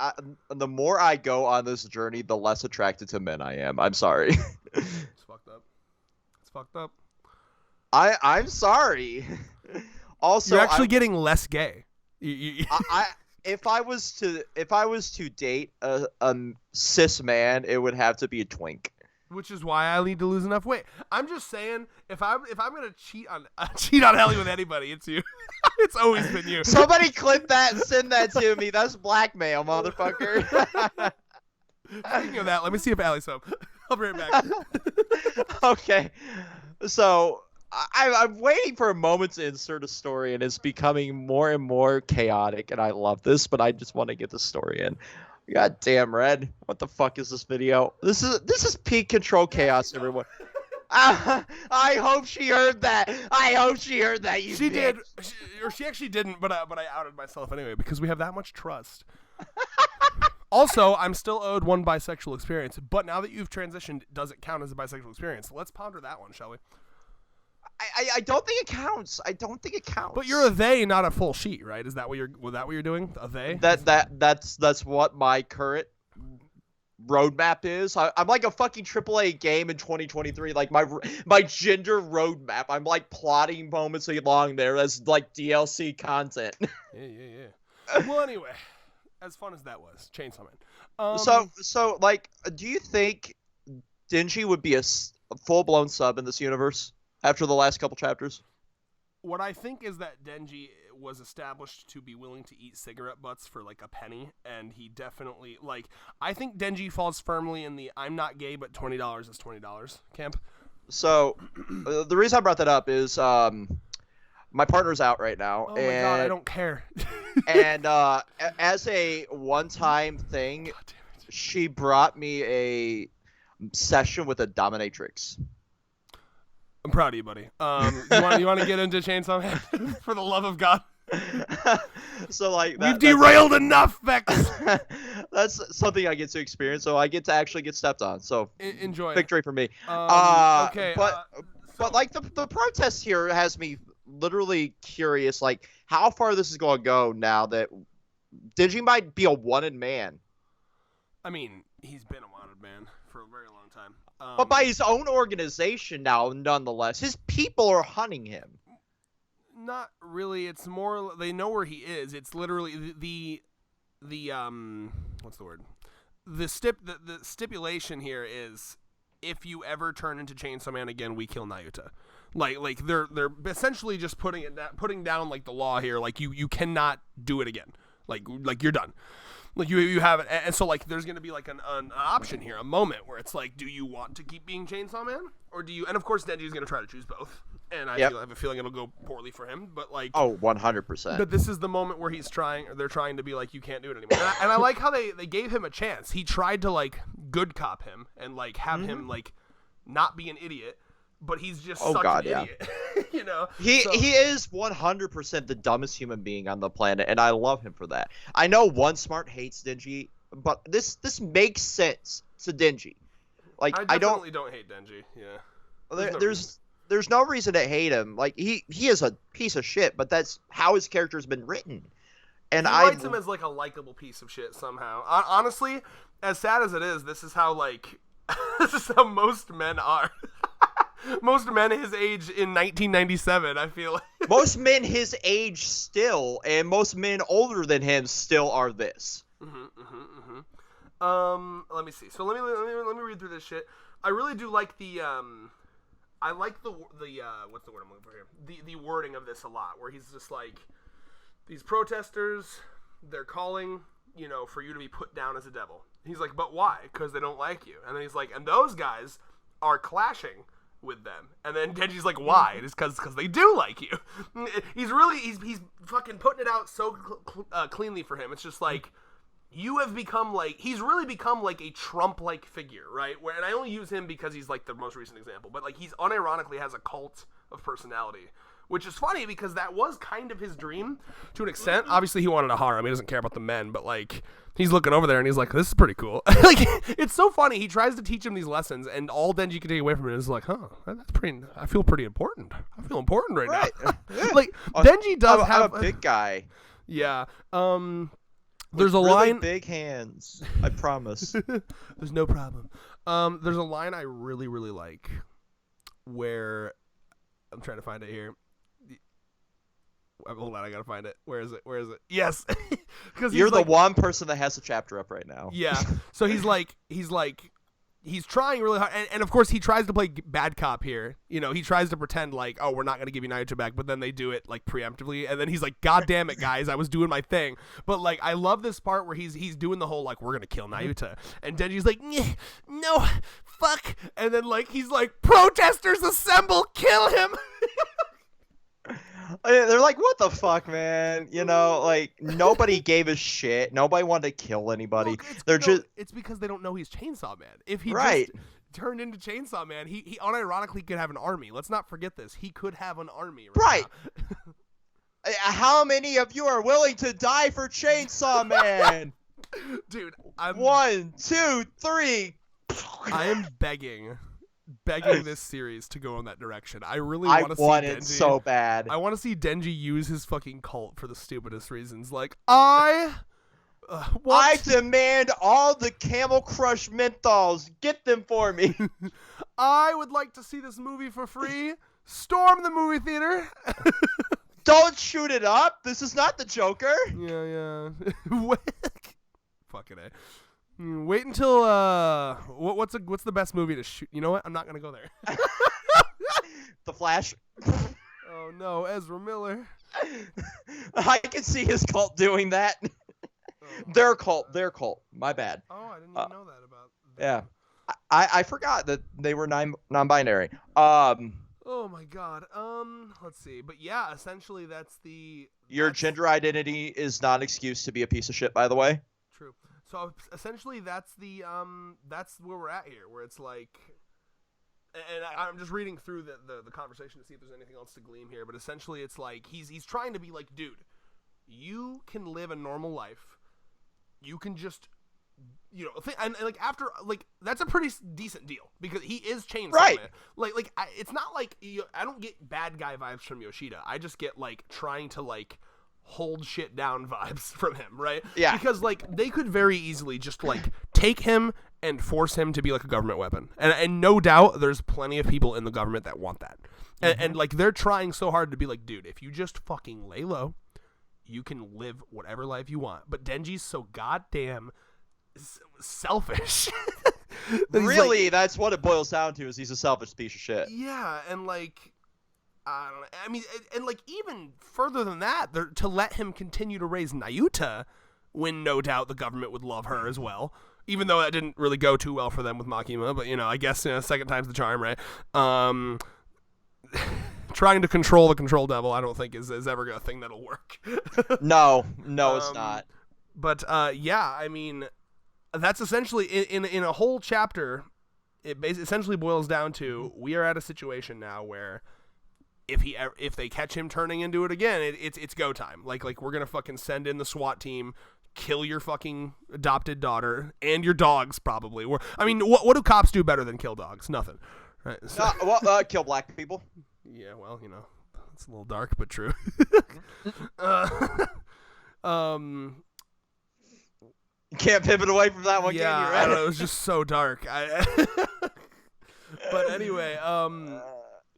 go on this journey, the less attracted to men I am. I'm sorry. It's fucked up. It's fucked up. I'm sorry. Also, you're actually getting less gay. If I was to date a cis man, it would have to be a twink. Which is why I need to lose enough weight. I'm just saying, if I'm gonna cheat on Ellie with anybody, it's you. It's always been you. Somebody clip that and send that to me. That's blackmail, motherfucker. Speaking of that, let me see if Allie's home. I'll be right back. Okay, so. I'm waiting for a moment to insert a story, and it's becoming more and more chaotic, and I love this, but I just want to get the story in. God damn, Red. What the fuck is this video? This is peak control chaos, everyone. I hope she heard that. I hope she heard that, you She bitch. did. She actually didn't, but I outed myself anyway, because we have that much trust. Also, I'm still owed one bisexual experience, but now that you've transitioned, does it count as a bisexual experience? Let's ponder that one, shall we? I don't think it counts. I don't think it counts. But you're a they, not a full she, right? Is that what you're doing? A they? That's what my current roadmap is. I'm like a fucking AAA game in 2023. Like my gender roadmap. I'm like plotting moments along there as like DLC content. Yeah. Well, anyway, as fun as that was, Chainsaw Man. So like, do you think Denji would be a full-blown sub in this universe? After the last couple chapters? What I think is that Denji was established to be willing to eat cigarette butts for like a penny, and he definitely, like, I think Denji falls firmly in the I'm not gay but $20 is $20 camp. So, the reason I brought that up is my partner's out right now. Oh my god, I don't care. And as a one-time thing, she brought me a session with a dominatrix. I'm proud of you, buddy. You want to get into Chainsaw Man? For the love of God. So like we've derailed enough, Vex. That's something I get to experience, so I get to actually get stepped on. So enjoy. Victory for me. Okay. But like the protest here has me literally curious, like how far this is going to go now that Denji might be a wanted man. I mean, he's been a wanted man for a very long time. But by his own organization now, nonetheless, his people are hunting him. Not really. It's more they know where he is. It's literally the what's the word? The stipulation here is if you ever turn into Chainsaw Man again, we kill Nayuta. Like they're essentially just putting down like the law here. Like you cannot do it again. Like you're done. Like you have it, and so like there's gonna be like an option here, a moment where it's like, do you want to keep being Chainsaw Man, or do you? And of course, Denji's gonna try to choose both, and I have a feeling it'll go poorly for him. But like, 100%. But this is the moment where they're trying to be like, you can't do it anymore. And I like how they gave him a chance. He tried to like good cop him and like have him like not be an idiot. But he's just such an idiot, you know. He is 100% the dumbest human being on the planet, and I love him for that. I know One Smart hates Denji, but this makes sense to Denji. Like I definitely don't hate Denji. Yeah. There's no reason to hate him. Like he is a piece of shit, but that's how his character's been written. And he writes him as like a likable piece of shit somehow. Honestly, as sad as it is, this is how most men are. Most men his age in 1997, I feel like. Most men his age still, and most men older than him still are this. Let me see. So let me read through this shit. I really do like the I like the what's the word I'm looking for here? The wording of this a lot, where he's just like, these protesters, they're calling, you know, for you to be put down as a devil. He's like, but why? Because they don't like you. And then he's like, and those guys are clashing with them. And then Denji's like, why? It's because they do like you. He's fucking putting it out so cleanly for him. It's just like, you have become like, he's really become like a Trump-like figure, right? And I only use him because he's like the most recent example, but like he's unironically has a cult of personality, which is funny because that was kind of his dream to an extent. Obviously he wanted a harem. He doesn't care about the men, but like he's looking over there and he's like, this is pretty cool. Like it's so funny. He tries to teach him these lessons and all Denji can take away from it is like, that's pretty, I feel pretty important. I feel important right now. Like Denji does have I'm a big guy. Yeah. There's a really line. Big hands. I promise. There's no problem. There's a line I really, really like where I'm trying to find it here. Hold on, I gotta find it. Where is it? Yes, because you're the one person that has the chapter up right now. Yeah. So he's trying really hard, and of course he tries to play bad cop here. You know, he tries to pretend like, oh, we're not gonna give you Naruto back, but then they do it like preemptively, and then he's like, God damn it, guys, I was doing my thing. But like, I love this part where he's doing the whole like, we're gonna kill Naruto, and Denji's like, no, fuck, and then like he's like, protesters assemble, kill him. They're like, what the fuck, man? You know, like nobody gave a shit. Nobody wanted to kill anybody. Look, it's because they don't know he's Chainsaw Man. If he just turned into Chainsaw Man, he unironically could have an army. Let's not forget this. He could have an army right now. How many of you are willing to die for Chainsaw Man? Dude, 1, 2, 3. I am begging this series to go in that direction. I really want to see Denji. So bad. I want to see Denji use his fucking cult for the stupidest reasons. Like, I demand all the Camel Crush menthols. Get them for me. I would like to see this movie for free. Storm the movie theater. Don't shoot it up. This is not the Joker. Yeah. Fucking A. Wait until what's the best movie to shoot? You know what? I'm not gonna go there. The Flash. Oh no, Ezra Miller. I can see his cult doing that. Their cult. My bad. Oh, I didn't even know that about them. Yeah, I forgot that they were non-binary. Oh my god. Let's see. But yeah, essentially your gender identity is not an excuse to be a piece of shit. By the way. True. So essentially, that's where we're at here, where it's like, and I'm just reading through the conversation to see if there's anything else to glean here. But essentially, it's like he's trying to be like, dude, you can live a normal life, you can just, you know, and like after like that's a pretty decent deal because he is Chainsaw Man. Like it's not like I don't get bad guy vibes from Yoshida. I just get like trying to like hold shit down vibes from him, right? Yeah. Because like they could very easily just like take him and force him to be like a government weapon, and no doubt there's plenty of people in the government that want that, and like they're trying so hard to be like, dude, if you just fucking lay low, you can live whatever life you want. But Denji's so goddamn selfish. Really, like, that's what it boils down to. Is he's a selfish piece of shit. Yeah, and like I don't know. I mean, and like even further than that, to let him continue to raise Nayuta, when no doubt the government would love her as well. Even though that didn't really go too well for them with Makima, but I guess second time's the charm, right? Trying to control the control devil, I don't think is ever a thing that'll work. No, it's not. But yeah, I mean, that's essentially in a whole chapter. It essentially boils down to we are at a situation now where if they catch him turning into it again, it's go time. Like we're gonna fucking send in the SWAT team. Kill your fucking adopted daughter and your dogs, probably. I mean, what do cops do better than kill dogs? Nothing. Right? So, kill black people. Yeah, well, it's a little dark, but true. Can't pivot away from that one. Yeah, can you, right? I don't know, it was just so dark. But anyway,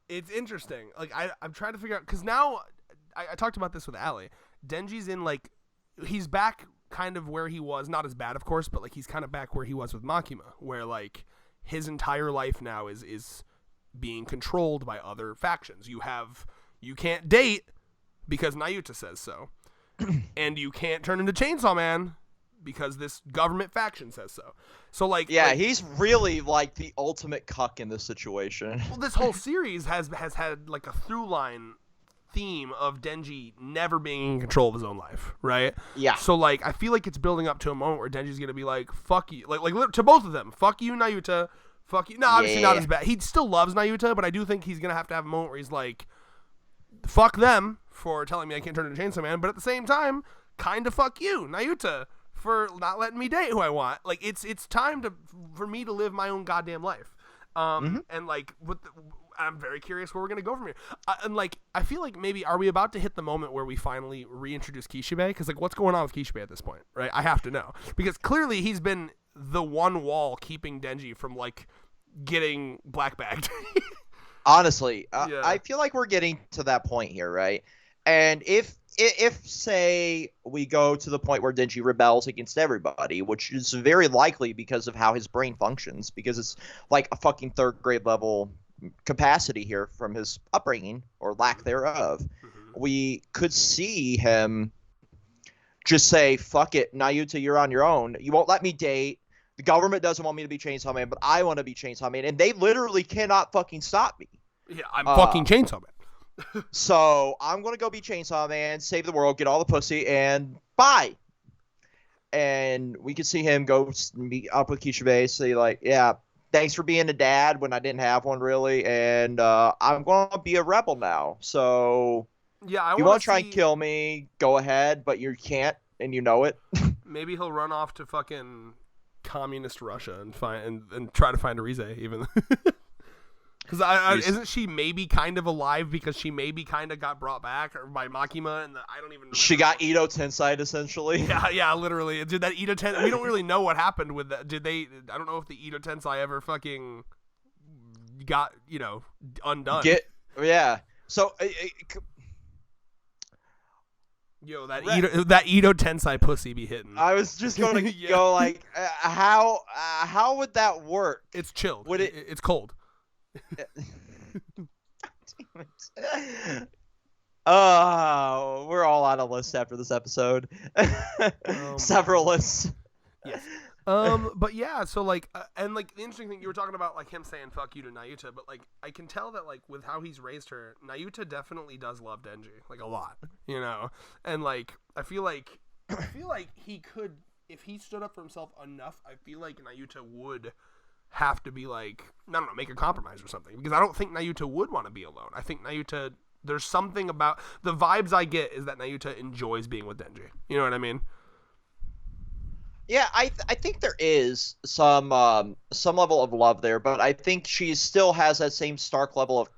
it's interesting. Like I'm trying to figure out because now I talked about this with Allie. Denji's in he's back kind of where he was, not as bad of course, but he's kind of back where he was with Makima, where his entire life now is being controlled by other factions. You can't date because Nayuta says so. And you can't turn into Chainsaw Man because this government faction says so. So he's really the ultimate cuck in this situation. Well, this whole series has had a through line theme of Denji never being in control of his own life, right? Yeah. So I feel like it's building up to a moment where Denji's gonna be like, "Fuck you," to both of them. "Fuck you, Nayuta. Fuck you." No, obviously not as bad. He still loves Nayuta, but I do think he's gonna have to have a moment where he's like, "Fuck them for telling me I can't turn into Chainsaw Man," but at the same time, kind of fuck you, Nayuta, for not letting me date who I want. It's time for me to live my own goddamn life. And I'm very curious where we're going to go from here. And I feel like maybe are we about to hit the moment where we finally reintroduce Kishibe? Because what's going on with Kishibe at this point, right? I have to know. Because clearly he's been the one wall keeping Denji from getting black bagged. Honestly, I feel like we're getting to that point here, right? And if say we go to the point where Denji rebels against everybody, which is very likely because of how his brain functions, because it's a fucking third grade level capacity here from his upbringing or lack thereof, we could see him just say, "Fuck it, Nayuta, you're on your own. You won't let me date. The government doesn't want me to be Chainsaw Man, but I want to be Chainsaw Man, and they literally cannot fucking stop me. Yeah, I'm fucking Chainsaw Man. So I'm gonna go be Chainsaw Man, save the world, get all the pussy, and bye." And we could see him go meet up with Kishibe, say "Yeah, thanks for being a dad when I didn't have one really, and I'm gonna be a rebel now. So yeah, you want to try and kill me? Go ahead, but you can't, and you know it." Maybe he'll run off to fucking communist Russia and try to find Rize even. Because isn't she maybe kind of alive because she maybe kind of got brought back by Makima and I don't even know. She got Ito Tensai essentially. Yeah, literally. Did that Ito Tensai? We don't really know what happened with that. Did they? I don't know if the Ito Tensai ever fucking got undone. Yeah. So. Yo, that Ito Tensai pussy be hitting. I was just going to go how would that work? It's chilled. It's cold. Oh, we're all on a list after this episode. Several lists. Yes. But yeah, so and the interesting thing you were talking about, him saying "fuck you" to Nayuta, but I can tell that with how he's raised her, Nayuta definitely does love Denji a lot, and I feel like he could, if he stood up for himself enough, I feel like Nayuta would have to be I don't know, make a compromise or something, because I don't think Nayuta would want to be alone. I think Nayuta, there's something about the vibes I get is that Nayuta enjoys being with Denji. You know what I mean? Yeah, I think there is some level of love there, but I think she still has that same stark level of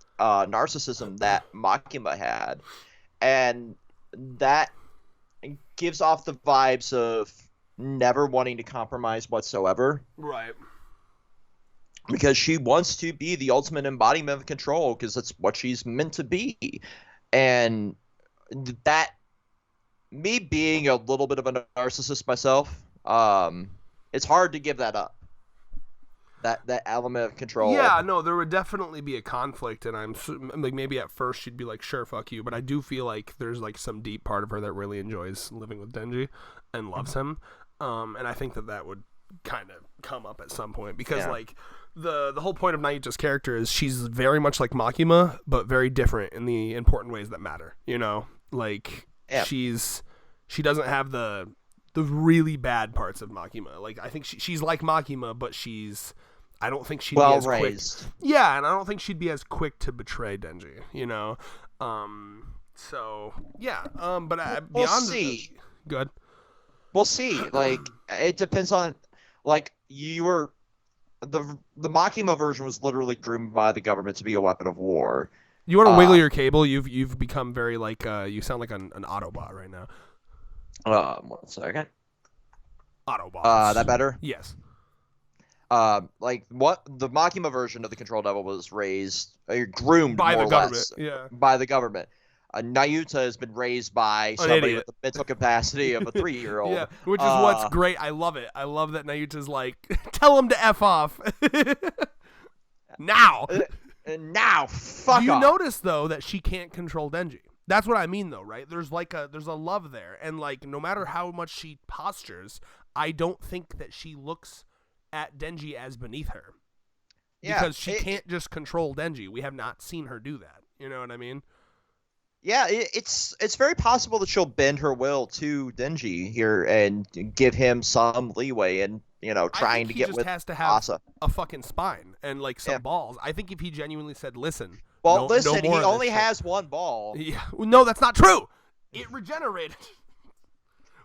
narcissism that Makima had, and that gives off the vibes of never wanting to compromise whatsoever. Right. Because she wants to be the ultimate embodiment of control, because that's what she's meant to be. And that, me being a little bit of a narcissist myself, it's hard to give that up. that element of control. Yeah, no, there would definitely be a conflict, and I'm like, maybe at first she'd be like, sure, fuck you, but I do feel like there's like some deep part of her that really enjoys living with Denji and loves him, and I think that would kind of come up at some point, because like the whole point of Nayuta's character is she's very much like Makima, but very different in the important ways that matter, you know, like she doesn't have the really bad parts of Makima. Like, I think she's like Makima, but I don't think she'd be as raised. quick. Yeah, and I don't think she'd be as quick to betray Denji, you know? So, yeah. But we'll beyond... see. Good. We'll see. Like, it depends on... Like, the Makima version was literally groomed by the government to be a weapon of war. You want to wiggle your cable? You've become very, like... you sound like an Autobot right now. 1 second. Autobots. That better? Yes. Like what the Makima version of the Control Devil was raised, groomed by more the or government. less, by the government. Nayuta has been raised by somebody with the mental capacity of a 3-year-old. Yeah, which is what's great. I love it. I love that Nayuta's like, tell him to F off. Now. Now, fuck off. Do you notice, though, that she can't control Denji? That's what I mean, though, right? There's a love there. And, like, no matter how much she postures, I don't think that she looks at Denji as beneath her. Yeah, because she can't just control Denji. We have not seen her do that. You know what I mean? Yeah, it's very possible that she'll bend her will to Denji here and give him some leeway and, you know, trying to get with Asa. He just has to have a fucking spine and, like, some balls. I think if he genuinely said, listen... Well, listen, he only has one ball. Yeah. No, that's not true. It regenerated.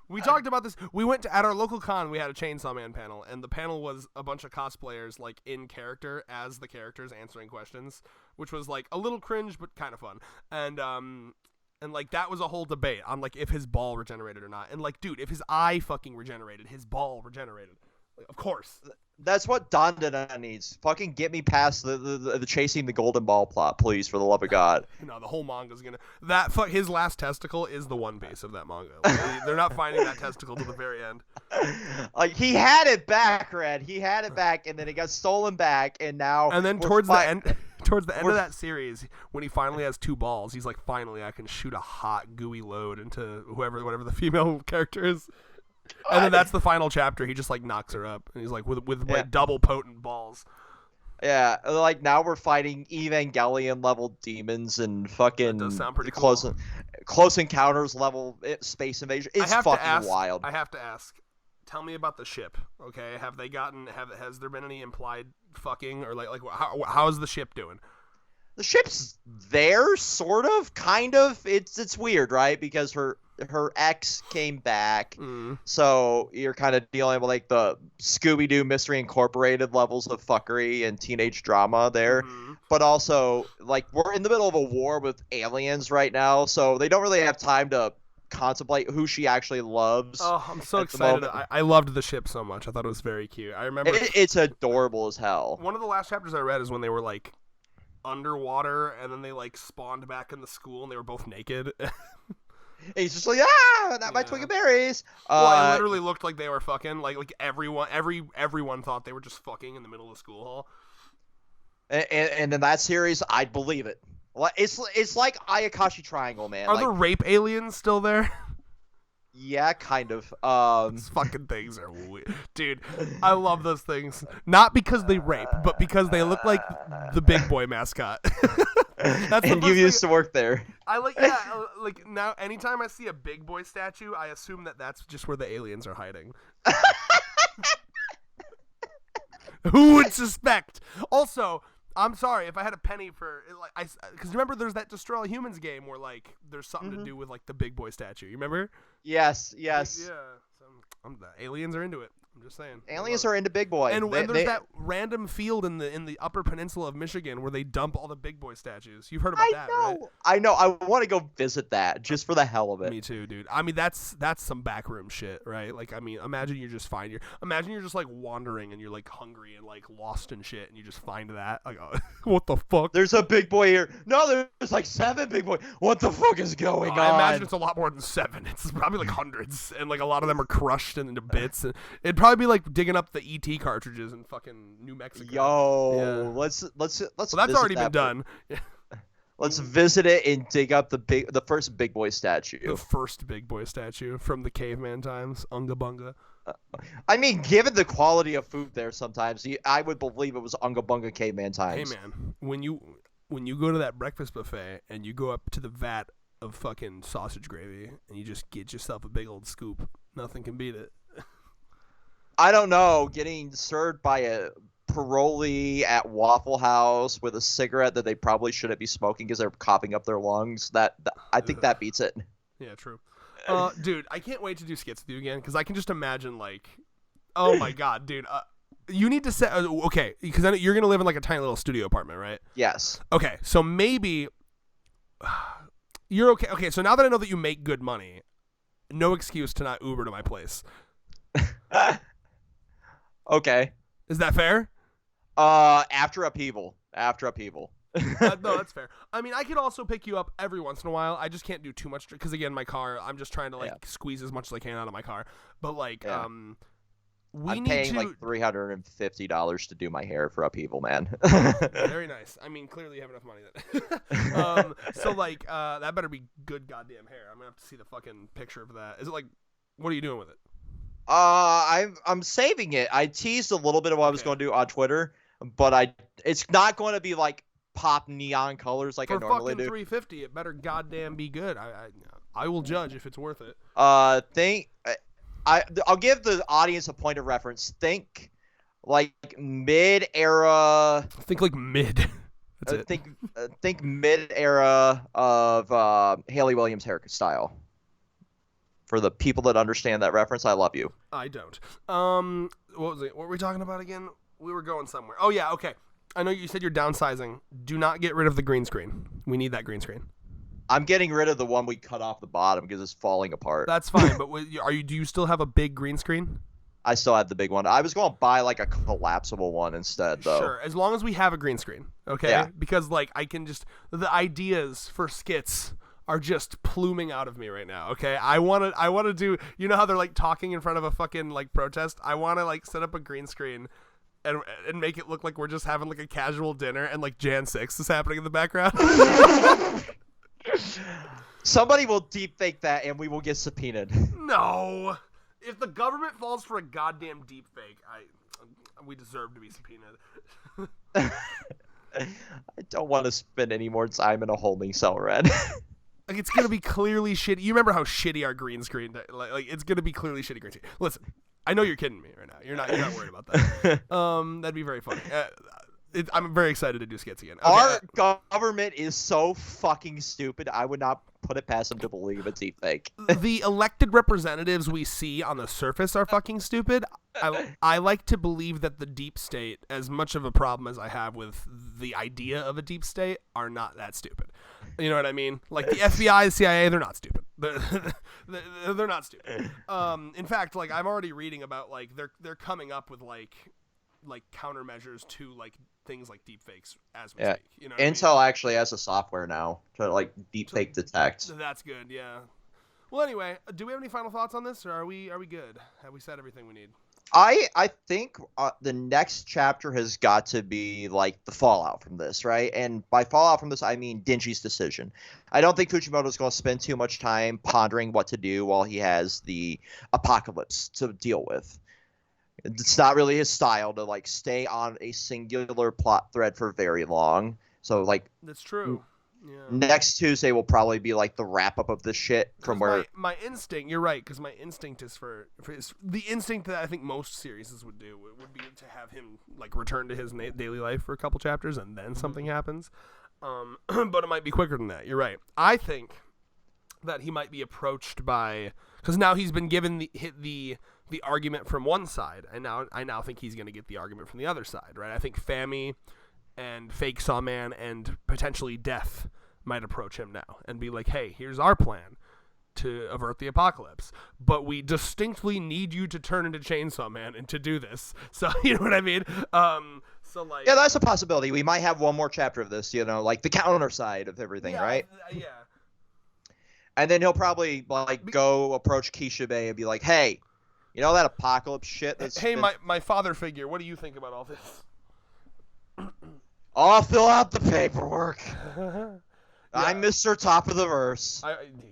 We talked about this. We went at our local con. We had a Chainsaw Man panel, and the panel was a bunch of cosplayers, like, in character as the characters answering questions, which was like a little cringe but kind of fun. And like that was a whole debate on like if his ball regenerated or not. And like, dude, if his eye fucking regenerated, his ball regenerated. Like, of course. That's what Dandana needs. Fucking get me past the chasing the golden ball plot, please, for the love of God. No, the whole manga's gonna his last testicle is the One Piece of that manga. Like, they're not finding that testicle to the very end. Like he had it back, Red. He had it back, and then it got stolen back, and now. And then towards the end of that series, when he finally has 2 balls, he's like, finally, I can shoot a hot gooey load into whatever the female character is. And then that's the final chapter. He just like knocks her up, and he's like with like double potent balls. Yeah, like now we're fighting Evangelion level demons and fucking that does sound pretty close encounters level space invasion. It's fucking wild. I have to ask. Tell me about the ship. Okay, has there been any implied fucking or like how is the ship doing? The ship's there, sort of, kind of. It's weird, right? Because her ex came back, so you're kind of dealing with like the Scooby-Doo Mystery Incorporated levels of fuckery and teenage drama there. But also, like, we're in the middle of a war with aliens right now, so they don't really have time to contemplate who she actually loves. Oh, I'm so excited. I loved the ship so much. I thought it was very cute. I remember it's adorable as hell. One of the last chapters I read is when they were like underwater, and then they like spawned back in the school, and they were both naked. And he's just like, not my twig of berries. Well, it literally looked like they were fucking. Like everyone thought they were just fucking in the middle of the school hall. And in that series, I'd believe it. It's like Ayakashi Triangle, man. Are the rape aliens still there? Yeah, kind of. These fucking things are weird. Dude, I love those things. Not because they rape, but because they look like the big boy mascot. And you used to work there. Like now, anytime I see a big boy statue, I assume that that's just where the aliens are hiding. Who would suspect? Also, I'm sorry if I had a penny for because remember there's that Destroy All Humans game where like there's something to do with like the big boy statue. You remember? Yes. Yeah. So, the aliens are into it. I'm just saying. Aliens are into big boy. And there's that random field in the Upper Peninsula of Michigan where they dump all the big boy statues. You've heard about that, right? I know. I want to go visit that just for the hell of it. Me too, dude. I mean, that's some backroom shit, right? Like, I mean, imagine you're just like wandering and you're like hungry and like lost and shit, and you just find that. Like, what the fuck? There's a big boy here. No, there's like 7 big boy. What the fuck is going on? I imagine it's a lot more than 7. It's probably like hundreds, and like a lot of them are crushed into bits. And it'd probably be like digging up the ET cartridges in fucking New Mexico. Yo, let's. Well, that's already been done. Let's visit it and dig up the first big boy statue. The first big boy statue from the caveman times, Unga Bunga. I mean, given the quality of food there, sometimes I would believe it was Unga Bunga caveman times. Hey man, when you go to that breakfast buffet and you go up to the vat of fucking sausage gravy and you just get yourself a big old scoop, nothing can beat it. I don't know, getting served by a parolee at Waffle House with a cigarette that they probably shouldn't be smoking because they're coughing up their lungs. I think that beats it. Yeah, true. Dude, I can't wait to do skits with you again because I can just imagine like, oh my god, dude. You need to set okay because you're gonna live in like a tiny little studio apartment, right? Yes. Okay, so maybe you're okay. Okay, so now that I know that you make good money, no excuse to not Uber to my place. Okay. Is that fair? After upheaval. No, that's fair. I mean, I could also pick you up every once in a while. I just can't do too much because again, my car. I'm just trying to squeeze as much as I can out of my car. But like, I'm paying like $350 to do my hair for upheaval, man. Very nice. I mean, clearly you have enough money then. So like, that better be good goddamn hair. I'm gonna have to see the fucking picture of that. Is it like, what are you doing with it? I'm saving it. I teased a little bit of what I was going to do on Twitter, but it's not going to be like pop neon colors like I normally do. For fucking $350, it better goddamn be good. I will judge if it's worth it. I'll give the audience a point of reference. Think like mid-era. Think like mid. That's it. Think mid-era of Haley Williams hairstyle. For the people that understand that reference, I love you. I don't. What was it? What were we talking about again? We were going somewhere. Oh yeah, okay. I know you said you're downsizing. Do not get rid of the green screen. We need that green screen. I'm getting rid of the one we cut off the bottom because it's falling apart. That's fine, but do you still have a big green screen? I still have the big one. I was going to buy like a collapsible one instead, though. Sure, as long as we have a green screen, okay? Yeah. Because like I can just the ideas for skits are just pluming out of me right now, okay? I want to do, you know how they're like talking in front of a fucking like protest? I want to like set up a green screen and make it look like we're just having like a casual dinner and like Jan 6 is happening in the background. Somebody will deep fake that and we will get subpoenaed. No. If the government falls for a goddamn deep fake, we deserve to be subpoenaed. I don't want to spend any more time in a holding cell, Red. Like, it's going to be clearly shitty. You remember how shitty our green screen, like it's going to be clearly shitty green screen. Listen, I know you're kidding me right now. You're not worried about that. That'd be very funny. I'm very excited to do skits again. Okay. Our government is so fucking stupid. I would not put it past them to believe it's deepfake. The elected representatives we see on the surface are fucking stupid. I like to believe that the deep state, as much of a problem as I have with the idea of a deep state, are not that stupid. You know what I mean? Like the FBI, the CIA, they're not stupid. They're not stupid. In fact, like I'm already reading about like they're coming up with like countermeasures to like things like deepfakes as we speak. You know, Intel actually has a software now to like deepfake detect. That's good. Yeah. Well, anyway, do we have any final thoughts on this, or are we good? Have we said everything we need? I think the next chapter has got to be like the fallout from this, right? And by fallout from this, I mean Denji's decision. I don't think Fujimoto's going to spend too much time pondering what to do while he has the apocalypse to deal with. It's not really his style to like stay on a singular plot thread for very long. So like that's true. Yeah. Next Tuesday will probably be like the wrap up of this shit from where my instinct. You're right, because my instinct is for the instinct that I think most series would do would be to have him like return to his daily life for a couple chapters and then something happens. But it might be quicker than that. You're right. I think that he might be approached by because now he's been given the argument from one side, and I now think he's going to get the argument from the other side, right? I think Fami and Fake Sawman and potentially Death might approach him now and be like, hey, here's our plan to avert the apocalypse, but we distinctly need you to turn into Chainsaw Man and to do this. So, you know what I mean? So like, yeah, that's a possibility. We might have one more chapter of this, you know, like the counter side of everything, right? Yeah. And then he'll probably like go approach Kishibe and be like, hey, You know that Apocalypse shit? Hey, my father figure. What do you think about all this? I'll fill out the paperwork. Yeah. I'm Mr. Top of the Verse.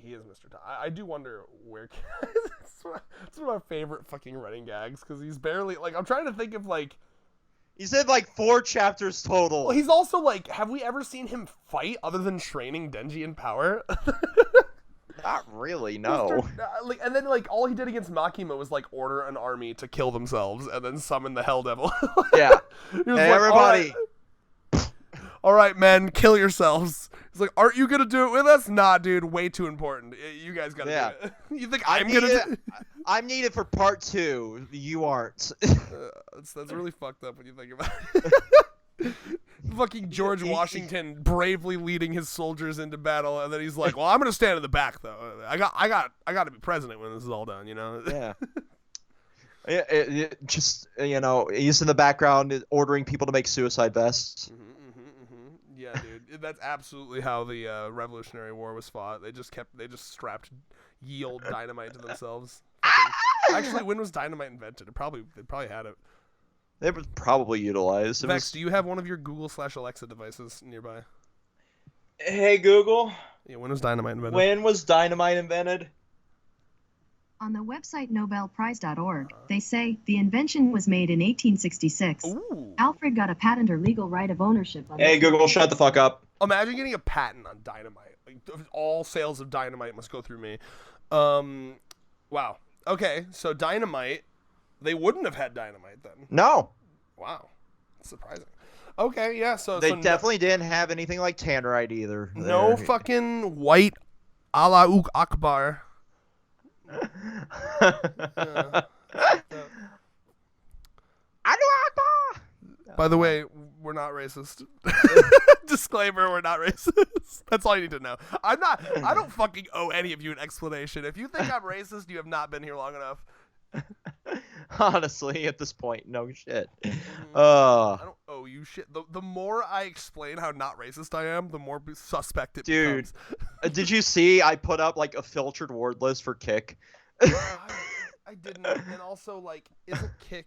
He is Mr. Top. I do wonder where. It's one of my favorite fucking running gags because he's barely like. I'm trying to think of like. He's in like 4 chapters total. Well, he's also like. Have we ever seen him fight other than training Denji in power? Not really, no. And then like all he did against Makima was like order an army to kill themselves and then summon the Hell Devil. Yeah. He was Hey, like, everybody. All right, men, kill yourselves. He's like, aren't you gonna do it with us? Nah, dude, way too important. You guys gotta do it. You think I'm gonna do it? I'm needed for part 2. You aren't. That's really fucked up when you think about it. Fucking George Washington bravely leading his soldiers into battle, and then he's like, "Well, I'm gonna stand in the back, though. I got to be president when this is all done, you know." Yeah. Just he's in the background ordering people to make suicide vests. Yeah, dude, that's absolutely how the Revolutionary War was fought. They just strapped ye old dynamite to themselves. Actually, when was dynamite invented? They probably had it. It was probably utilized. Vex, do you have one of your Google/Alexa devices nearby? Hey Google. Yeah, when was dynamite invented? When was dynamite invented? On the website nobelprize.org, they say the invention was made in 1866. Ooh. Alfred got a patent or legal right of ownership on Hey Google, shut the fuck up. Imagine getting a patent on dynamite. Like, all sales of dynamite must go through me. Wow. Okay, so dynamite, they wouldn't have had dynamite then. No. Wow. That's surprising. Okay, yeah, so They definitely didn't have anything like Tannerite either. No fucking white Allahu Akbar. By the way, we're not racist. Disclaimer, we're not racist. That's all you need to know. I don't fucking owe any of you an explanation. If you think I'm racist, you have not been here long enough. Honestly, at this point, no shit. I don't owe you shit. The more I explain how not racist I am, the more suspect it becomes. Did you see I put up like a filtered word list for Kick? I didn't. And also, like, isn't Kick...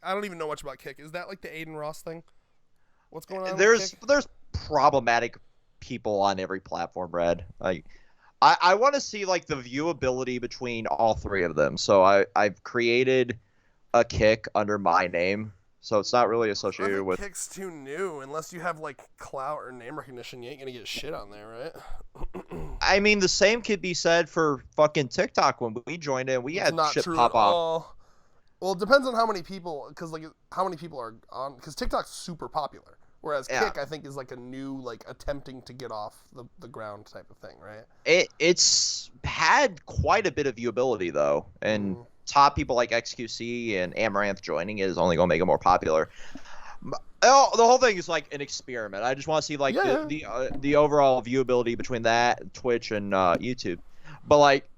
I don't even know much about Kick. Is that like the Aiden Ross thing? What's going on? There's problematic people on every platform, Brad. I want to see like the viewability between all 3 of them. So I've created a Kick under my name, so it's not really associated with. Kick's too new. Unless you have like clout or name recognition, you ain't gonna get shit on there, right? I mean, the same could be said for fucking TikTok. When we joined in, we had shit pop off. Well, it depends on how many people, because like how many people are on. Because TikTok's super popular, whereas Kick I think is like a new like attempting to get off the ground type of thing, right? It's had quite a bit of viewability though, and top people like XQC and Amaranth joining it is only gonna make it more popular. The whole thing is like an experiment. I just want to see like the overall viewability between that, Twitch, and YouTube. But like,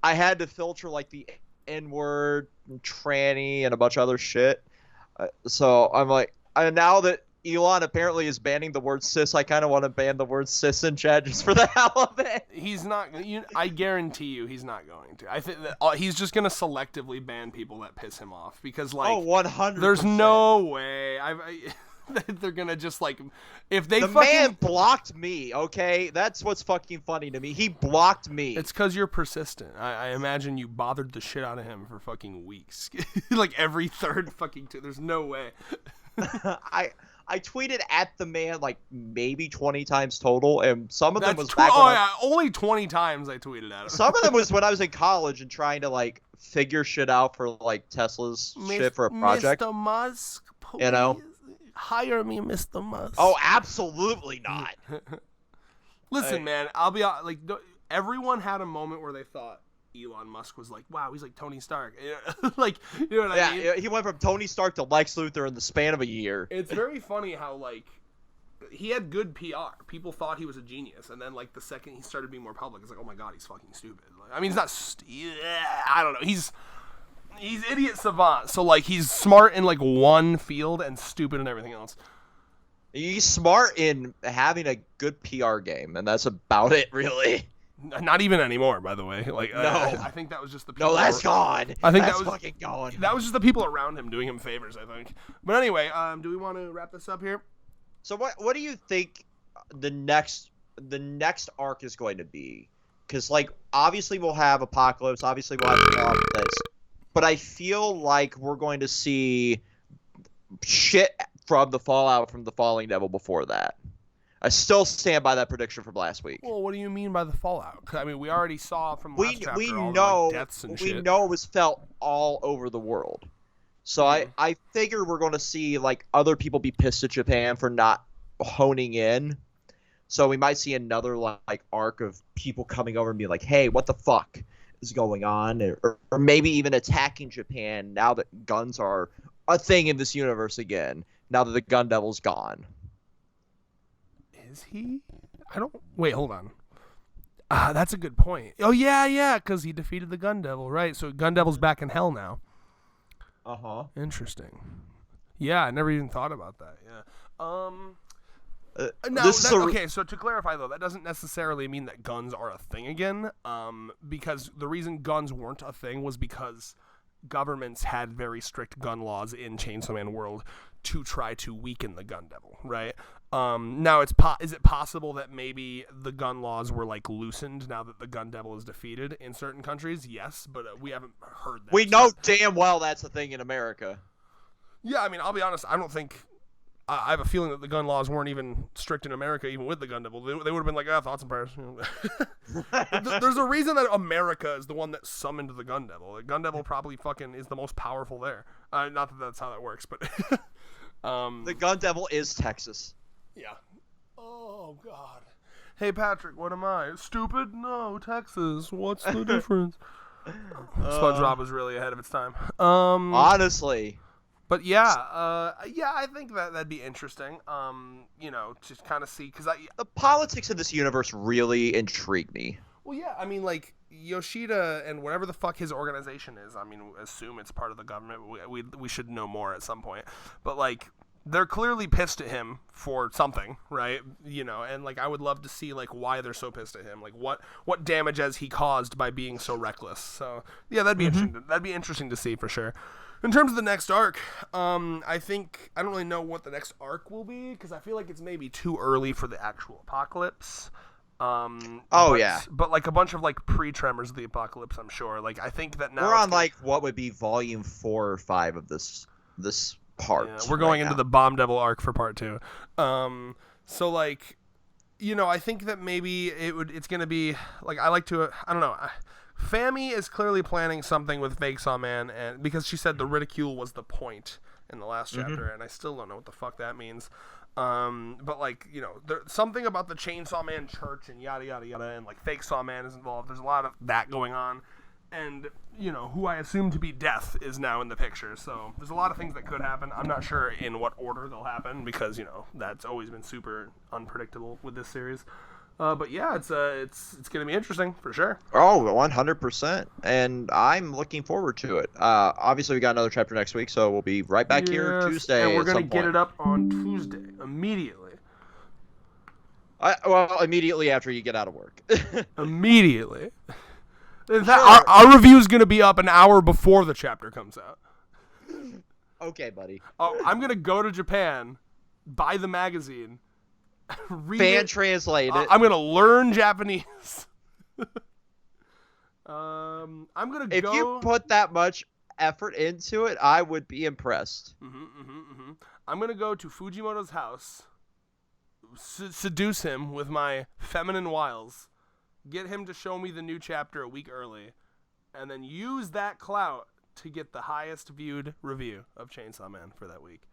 I had to filter like the N-word, tranny, and a bunch of other shit. So I'm like, now that Elon apparently is banning the word cis, I kind of want to ban the word cis in chat just for the hell of it. He's not. I guarantee you, he's not going to. I think that he's just gonna selectively ban people that piss him off because, like, 100%. There's no way. They're gonna just like, if they man blocked me. Okay, that's what's fucking funny to me. He blocked me. It's because you're persistent. I imagine you bothered the shit out of him for fucking weeks, like every third fucking. There's no way. I tweeted at the man like maybe 20 times total, and some of them was only 20 times I tweeted at him. Some of them was when I was in college and trying to like figure shit out for like Tesla's shit for a project. Mr. Musk, please. You know, hire me, Mr. Musk. Oh, absolutely not. Listen, man, I'll be like, everyone had a moment where they thought Elon Musk was like, wow, he's like Tony Stark. Like, you know what I mean? Yeah, he went from Tony Stark to Lex Luthor in the span of a year. It's very funny how, like, he had good PR. People thought he was a genius. And then, like, the second he started being more public, it's like, oh my god, he's fucking stupid. Like, I mean, he's not I don't know. He's idiot savant. So, like, he's smart in, like, one field and stupid in everything else. He's smart in having a good PR game, and that's about it, really. Not even anymore, by the way. Like, No. I think that was just the people. No, that's gone. I think that's that was fucking gone. That was just the people around him doing him favors, I think. But anyway, do we want to wrap this up here? So what do you think the next arc is going to be? Because like obviously we'll have Apocalypse, obviously we'll have Apocalypse, but I feel like we're going to see shit from the fallout from the Falling Devil before that. I still stand by that prediction from last week. Well, what do you mean by the fallout? 'Cause, I mean, we already saw from last chapter we all know the, like, deaths and we shit. know it was felt all over the world. So I figure we're going to see like other people be pissed at Japan for not honing in. So we might see another like arc of people coming over and being like, "Hey, what the fuck is going on?" Or maybe even attacking Japan now that guns are a thing in this universe again. Now that the Gun Devil's gone. Is he? I don't. Wait, hold on. That's a good point. Oh yeah, because he defeated the Gun Devil, right? So Gun Devil's back in hell now. Interesting. Yeah, I never even thought about that. Yeah. Okay, so to clarify though, that doesn't necessarily mean that guns are a thing again. Because the reason guns weren't a thing was because governments had very strict gun laws in Chainsaw Man World to try to weaken the Gun Devil, right? Now is it possible that maybe the gun laws were like loosened now that the Gun Devil is defeated in certain countries? Yes, but we haven't heard that. We know damn well that's a thing in America. Yeah, I mean, I'll be honest. I don't think. I have a feeling that the gun laws weren't even strict in America, even with the Gun Devil. They would have been like, thoughts and prayers. There's a reason that America is the one that summoned the Gun Devil. The Gun Devil probably fucking is the most powerful there. Not that that's how that works, but the Gun Devil is Texas. Yeah. Oh God. Hey Patrick, what am I? Stupid? No, Texas. What's the difference? SpongeBob was really ahead of its time. Honestly. But yeah, I think that'd be interesting. Just kind of see, because the politics of this universe really intrigue me. Well, yeah, I mean, like Yoshida and whatever the fuck his organization is. I mean, assume it's part of the government. We should know more at some point. But like, they're clearly pissed at him for something, right? And like, I would love to see like why they're so pissed at him. Like, what damage has he caused by being so reckless? So yeah, that'd be interesting. That'd be interesting to see for sure. In terms of the next arc, I think I don't really know what the next arc will be because I feel like it's maybe too early for the actual apocalypse. But like a bunch of like pre-tremors of the apocalypse, I'm sure. Like I think that now we're on like what would be volume 4 or 5 of this part. Yeah, we're going into the Bomb Devil arc for part 2. So like, I think that maybe it's gonna be like I don't know. Fami is clearly planning something with Fake Saw Man, and because she said the ridicule was the point in the last chapter, and I still don't know what the fuck that means. But like, there's something about the Chainsaw Man church and yada yada yada, and like Fake Saw Man is involved. There's a lot of that going on, and who I assume to be Death is now in the picture. So there's a lot of things that could happen. I'm not sure in what order they'll happen because that's always been super unpredictable with this series. But yeah, it's gonna be interesting for sure. Oh, 100%, and I'm looking forward to it. Obviously, we got another chapter next week, so we'll be right back here Tuesday. And we're gonna get it up on Tuesday immediately. Immediately after you get out of work. Immediately. In fact, our review is gonna be up an hour before the chapter comes out. Okay, buddy. Oh, I'm gonna go to Japan, buy the magazine. Translate it. I'm gonna learn Japanese. I'm gonna If you put that much effort into it, I would be impressed. I'm gonna go to Fujimoto's house, seduce him with my feminine wiles, get him to show me the new chapter a week early, and then use that clout to get the highest viewed review of Chainsaw Man for that week.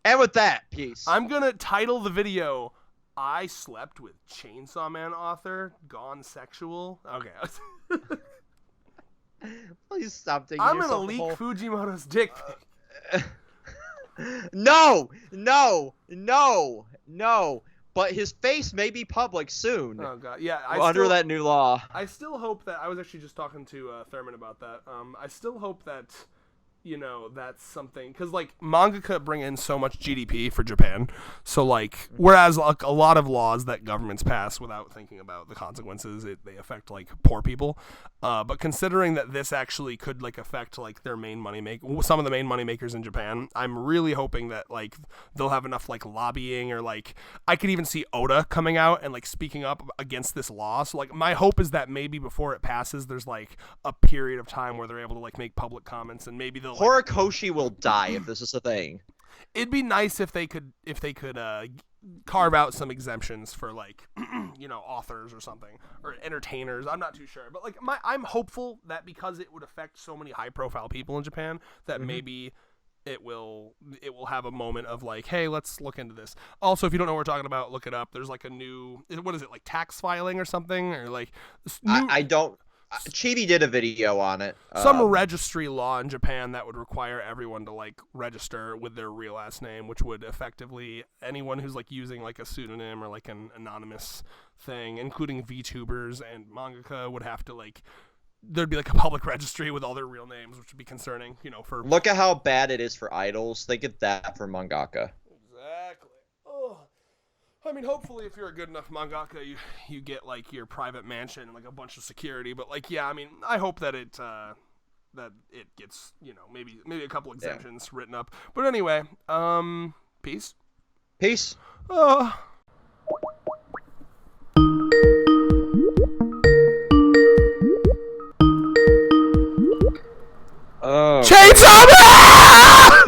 And with that, peace. I'm going to title the video, I Slept with Chainsaw Man Author, Gone Sexual. Okay. Please stop taking I'm going to leak Fujimoto's dick pic. No. But his face may be public soon. Oh, God. Yeah. Under that new law. I still hope that, I was actually just talking to Thurman about that. I still hope that you know, that's something, because like mangaka bring in so much GDP for Japan, so like whereas like a lot of laws that governments pass without thinking about the consequences, they affect like poor people, but considering that this actually could like affect like their main some of the main money makers in Japan, I'm really hoping that like they'll have enough like lobbying, or like I could even see Oda coming out and like speaking up against this law. So like my hope is that maybe before it passes, there's like a period of time where they're able to like make public comments, and maybe they'll Horikoshi will die if this is a thing. It'd be nice if they could carve out some exemptions for like you know, authors or something, or entertainers. I'm not too sure, but like I'm hopeful that because it would affect so many high profile people in Japan that maybe it will have a moment of like, hey, let's look into this. Also, if you don't know what we're talking about, look it up. There's like a new, what is it, like tax filing or something, or like I don't. Chibi did a video on it. Some registry law in Japan that would require everyone to like register with their real last name, which would effectively anyone who's like using like a pseudonym or like an anonymous thing, including VTubers and mangaka, would have to like, there'd be like a public registry with all their real names, which would be concerning, you know, for... Look at how bad it is for idols. They get that for mangaka. Exactly. Oh. I mean, hopefully if you're a good enough mangaka, you get like your private mansion and like a bunch of security, but like, yeah, I mean, I hope that it gets, you know, maybe a couple exemptions written up. But anyway, peace. Peace. Oh. Chainsaw Man!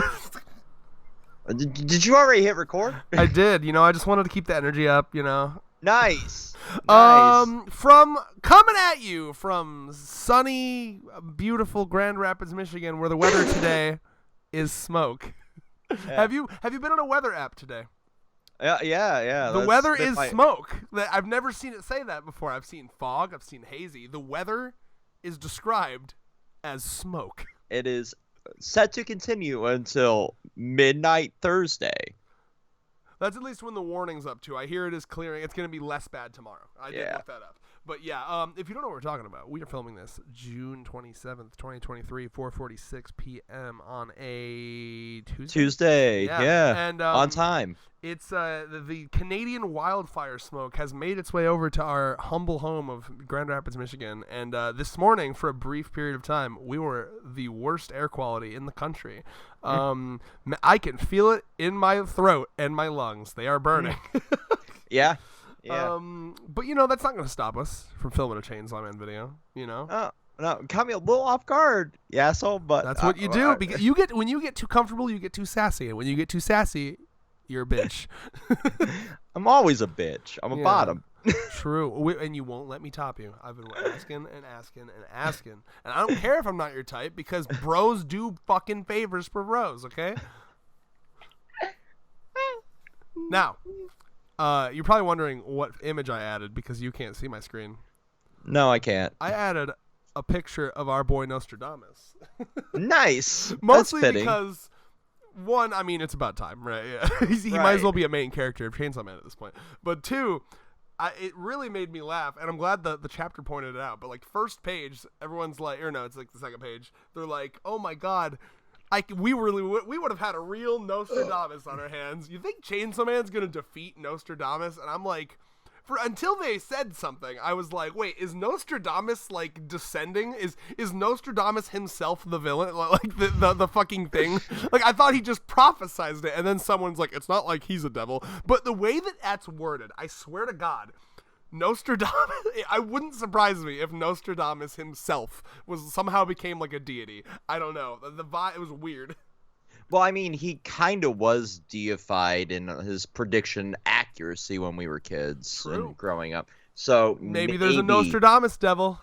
Did you already hit record? I did. You know, I just wanted to keep the energy up, you know. Nice. From coming at you from sunny, beautiful Grand Rapids, Michigan, where the weather today is smoke. Yeah. Have you been on a weather app today? Yeah. The weather is smoke. I've never seen it say that before. I've seen fog. I've seen hazy. The weather is described as smoke. It is set to continue until midnight Thursday. That's at least when the warning's up to. I hear it is clearing. It's going to be less bad tomorrow. I did look that up. But yeah, if you don't know what we're talking about, we are filming this June 27th, 2023, 4:46 p.m. on a Tuesday. Yeah. And on time. It's the Canadian wildfire smoke has made its way over to our humble home of Grand Rapids, Michigan. And this morning, for a brief period of time, we were the worst air quality in the country. I can feel it in my throat and my lungs. They are burning. Yeah. But you know, that's not going to stop us from filming a Chainsaw Man video, you know? No, caught me a little off guard. Yeah, but that's what you do. Because when you get too comfortable, you get too sassy. And when you get too sassy, you're a bitch. I'm always a bitch. I'm a bottom. True. And you won't let me top you. I've been asking. And I don't care if I'm not your type, because bros do fucking favors for bros, okay? Now, you're probably wondering what image I added, because you can't see my screen. No, I can't. I added a picture of our boy Nostradamus. Nice. Mostly because, one, I mean, it's about time, right? Yeah. He might as well be a main character of Chainsaw Man at this point. But two, it really made me laugh, and I'm glad the chapter pointed it out. But like, first page, everyone's like, or no, it's like the second page. They're like, oh my god, we would have had a real Nostradamus on our hands. You think Chainsaw Man's gonna defeat Nostradamus? And I'm like, until they said something, I was like, wait, is Nostradamus like descending? Is Nostradamus himself the villain? Like the fucking thing? Like, I thought he just prophesized it, and then someone's like, it's not like he's a devil. But the way that's worded, I swear to God, Nostradamus, I wouldn't surprise me if Nostradamus himself somehow became like a deity. I don't know. The vibe, it was weird. Well, I mean, he kind of was deified in his prediction accuracy when we were kids and growing up. So maybe there's a Nostradamus devil.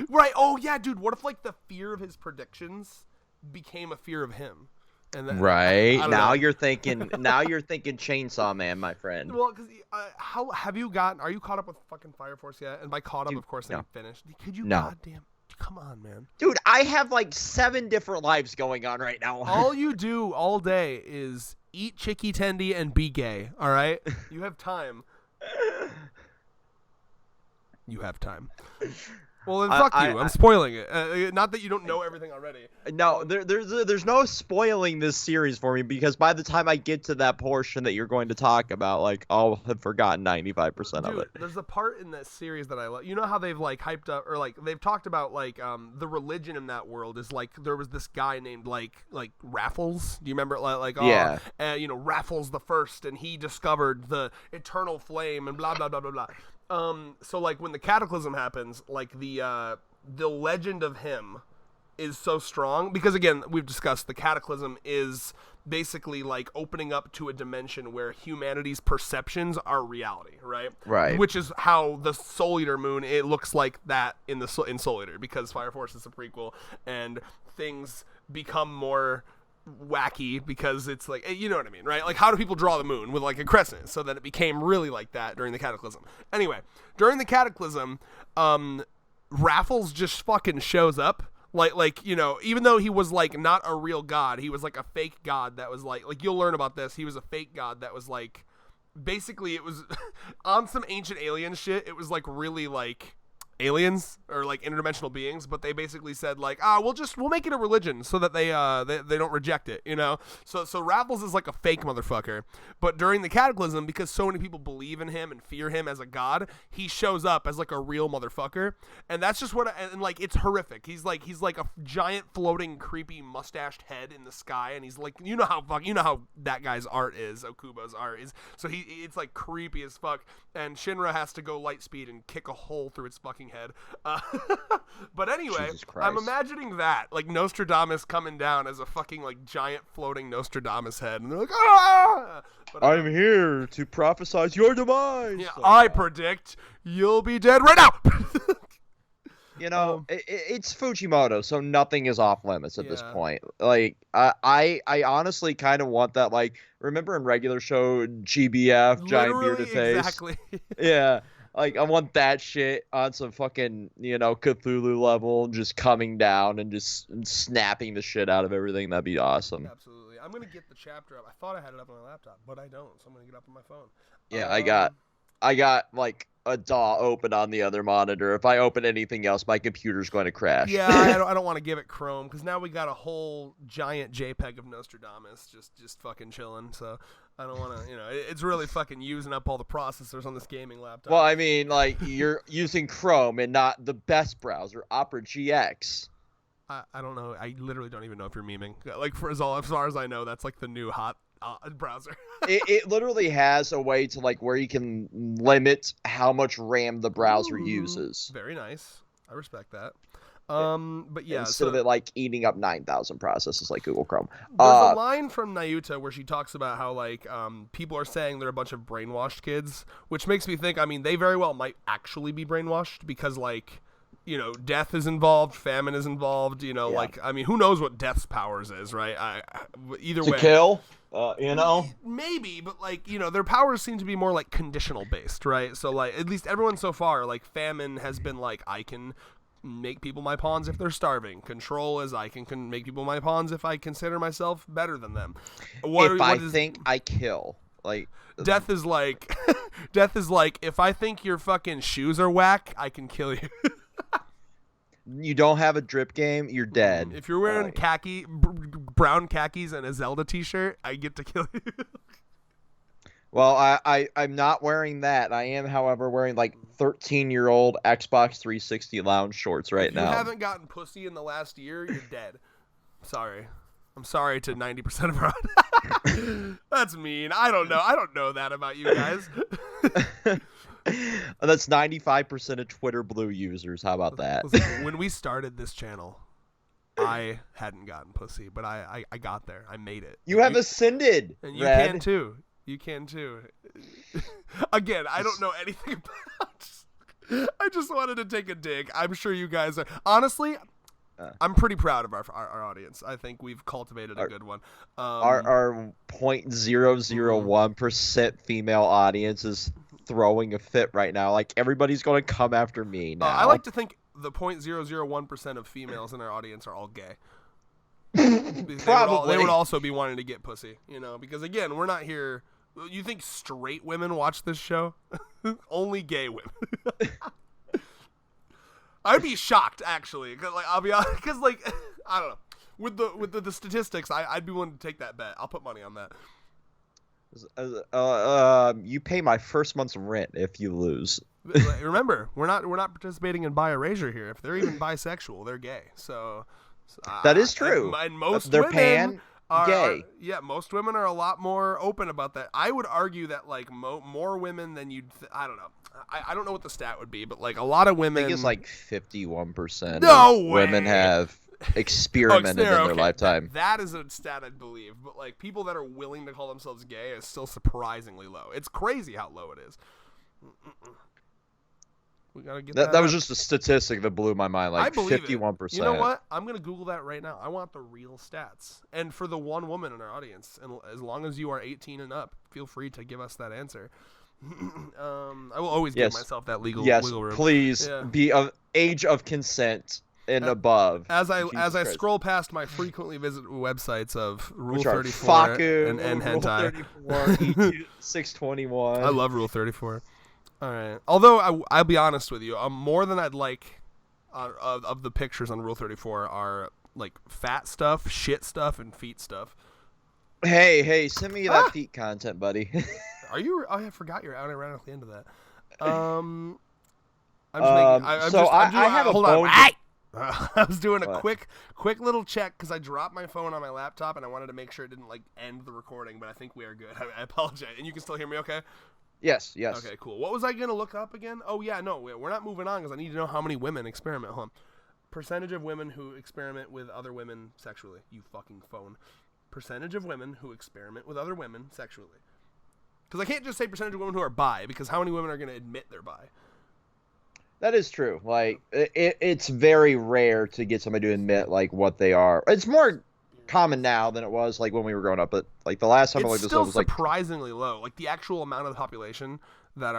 Right. Oh, yeah, dude. What if, like, the fear of his predictions became a fear of him? And then, right. Now you're thinking Chainsaw Man, my friend. Well, because how have you gotten? Are you caught up with fucking Fire Force yet? And by caught up, of course, I'm finished. Could you? No. Goddamn. Come on, man. Dude, I have like 7 different lives going on right now. All you do all day is eat chicky tendy and be gay, all right? You have time. You have time. Well, then fuck you. I'm spoiling it. Not that you don't know everything already. No, there's no spoiling this series for me because by the time I get to that portion that you're going to talk about, like, I'll have forgotten 95% of it. There's a part in that series that I love. You know how they've like hyped up or like they've talked about like the religion in that world is like there was this guy named like Raffles. Do you remember Yeah. Raffles the First, and he discovered the eternal flame and blah blah blah blah blah. So like when the cataclysm happens, like the legend of him is so strong because again, we've discussed the cataclysm is basically like opening up to a dimension where humanity's perceptions are reality, right? Right. Which is how the Soul Eater moon, it looks like that in Soul Eater because Fire Force is a prequel and things become more wacky because it's like, you know what I mean, right? Like, how do people draw the moon with like a crescent so that it became really like that during the cataclysm? Anyway, during the cataclysm, Raffles just fucking shows up. Like even though he was like not a real god, he was like a fake god that was like you'll learn about this. He was a fake god that was like basically it was on some ancient alien shit. It was like really like aliens or like interdimensional beings, but they basically said like, we'll make it a religion so that they don't reject it, So Raffles is like a fake motherfucker, but during the cataclysm, because so many people believe in him and fear him as a god, he shows up as like a real motherfucker, and that's just and like it's horrific. He's like a giant floating creepy mustached head in the sky, and he's like, you know how that guy's art is, Okubo's art is, so it's like creepy as fuck, and Shinra has to go light speed and kick a hole through its fucking head. But anyway, I'm imagining that like Nostradamus coming down as a fucking like giant floating Nostradamus head, and they're like, ah! But, I'm here to prophesize your demise. Yeah, I predict you'll be dead right now. It's Fujimoto, so nothing is off limits at this point. Like, I honestly kind of want that. Like, remember in regular show GBF, giant bearded face? Exactly. Yeah. Like, I want that shit on some fucking, Cthulhu level, just coming down and just snapping the shit out of everything. That'd be awesome. Absolutely. I'm going to get the chapter up. I thought I had it up on my laptop, but I don't, so I'm going to get it up on my phone. Yeah, I got, like, a DAW open on the other monitor. If I open anything else, my computer's going to crash. Yeah, I don't want to give it Chrome, because now we got a whole giant JPEG of Nostradamus just fucking chilling, so I don't want to, it's really fucking using up all the processors on this gaming laptop. Well, I mean, like, you're using Chrome and not the best browser, Opera GX. I don't know. I literally don't even know if you're memeing. Like, as far as I know, that's like the new hot browser. it literally has a way to like where you can limit how much RAM the browser uses. Very nice. I respect that. But yeah, instead of it like eating up 9,000 processes like Google Chrome. There's a line from Nayuta where she talks about how like people are saying they're a bunch of brainwashed kids, which makes me think, I mean, they very well might actually be brainwashed because like, death is involved, famine is involved, like, I mean, who knows what death's powers is, right? Either way. To kill, Maybe, but like, their powers seem to be more like conditional based, right? So like, at least everyone so far, like famine has been like, I can make people my pawns if they're starving. Control is I can make people my pawns if I consider myself better than them. If I think I kill. Like, death is like, if I think your fucking shoes are whack, I can kill you. You don't have a drip game, you're dead. If you're wearing brown khakis and a Zelda t-shirt, I get to kill you. Well, I'm not wearing that. I am, however, wearing like 13-year-old Xbox 360 lounge shorts right now. If you haven't gotten pussy in the last year, you're dead. Sorry. I'm sorry to 90% of our... That's mean. I don't know that about you guys. That's 95% of Twitter Blue users. How about that? Listen, when we started this channel, I hadn't gotten pussy, but I got there. I made it. You have ascended. And you can too. You can too. Again, I don't know anything about. I just wanted to take a dig. I'm sure you guys are. Honestly, I'm pretty proud of our audience. I think we've cultivated a good one. Our 0.001% female audience is throwing a fit right now. Like, everybody's going to come after me now. I like to think the 0.001% of females in our audience are all gay. Probably. They would also be wanting to get pussy, because again, we're not here. You think straight women watch this show? Only gay women. I'd be shocked actually, cause like I'll be honest, because like I don't know, with the statistics, I'd be willing to take that bet. I'll put money on that. You pay my first month's rent if you lose. Remember, we're not participating in bi erasure here. If they're even bisexual, they're gay. So that is true. And most they're women gay. Yeah, most women are a lot more open about that. I would argue that like more women than you'd. I don't know. I don't know what the stat would be, but like a lot of women. I think it's like 51%. No way. Women have experimented in their lifetime. That is a stat I believe, but like people that are willing to call themselves gay is still surprisingly low. It's crazy how low it is. We gotta get that was just a statistic that blew my mind. Like 51%. You know what? I'm gonna Google that right now. I want the real stats. And for the one woman in our audience, and as long as you are 18 and up, feel free to give us that answer. I will always give myself that legal room. Please be of age of consent and above. As I scroll past my frequently visited websites of Rule 34 Faku, and hentai. Rule 34, 621. I love Rule 34. All right. Although I'll be honest with you, more than I'd like of the pictures on Rule 34 are like fat stuff, shit stuff, and feet stuff. Hey, send me that feet content, buddy. Are you? Oh, I forgot you're ironically into that. I'm I was doing a quick little check because I dropped my phone on my laptop and I wanted to make sure it didn't like end the recording, but I think we are good. I apologize. And you can still hear me okay? Yes. Okay, cool. What was I going to look up again? Oh, yeah, no, we're not moving on because I need to know how many women experiment. Hold on. Percentage of women who experiment with other women sexually. You fucking phone. Percentage of women who experiment with other women sexually. Because I can't just say percentage of women who are bi, because how many women are going to admit they're bi? That is true. Like, it's very rare to get somebody to admit, like, what they are. It's more common now than it was, like, when we were growing up. But, like, the last time I looked this up was, like... It's still surprisingly low. Like, the actual amount of the population that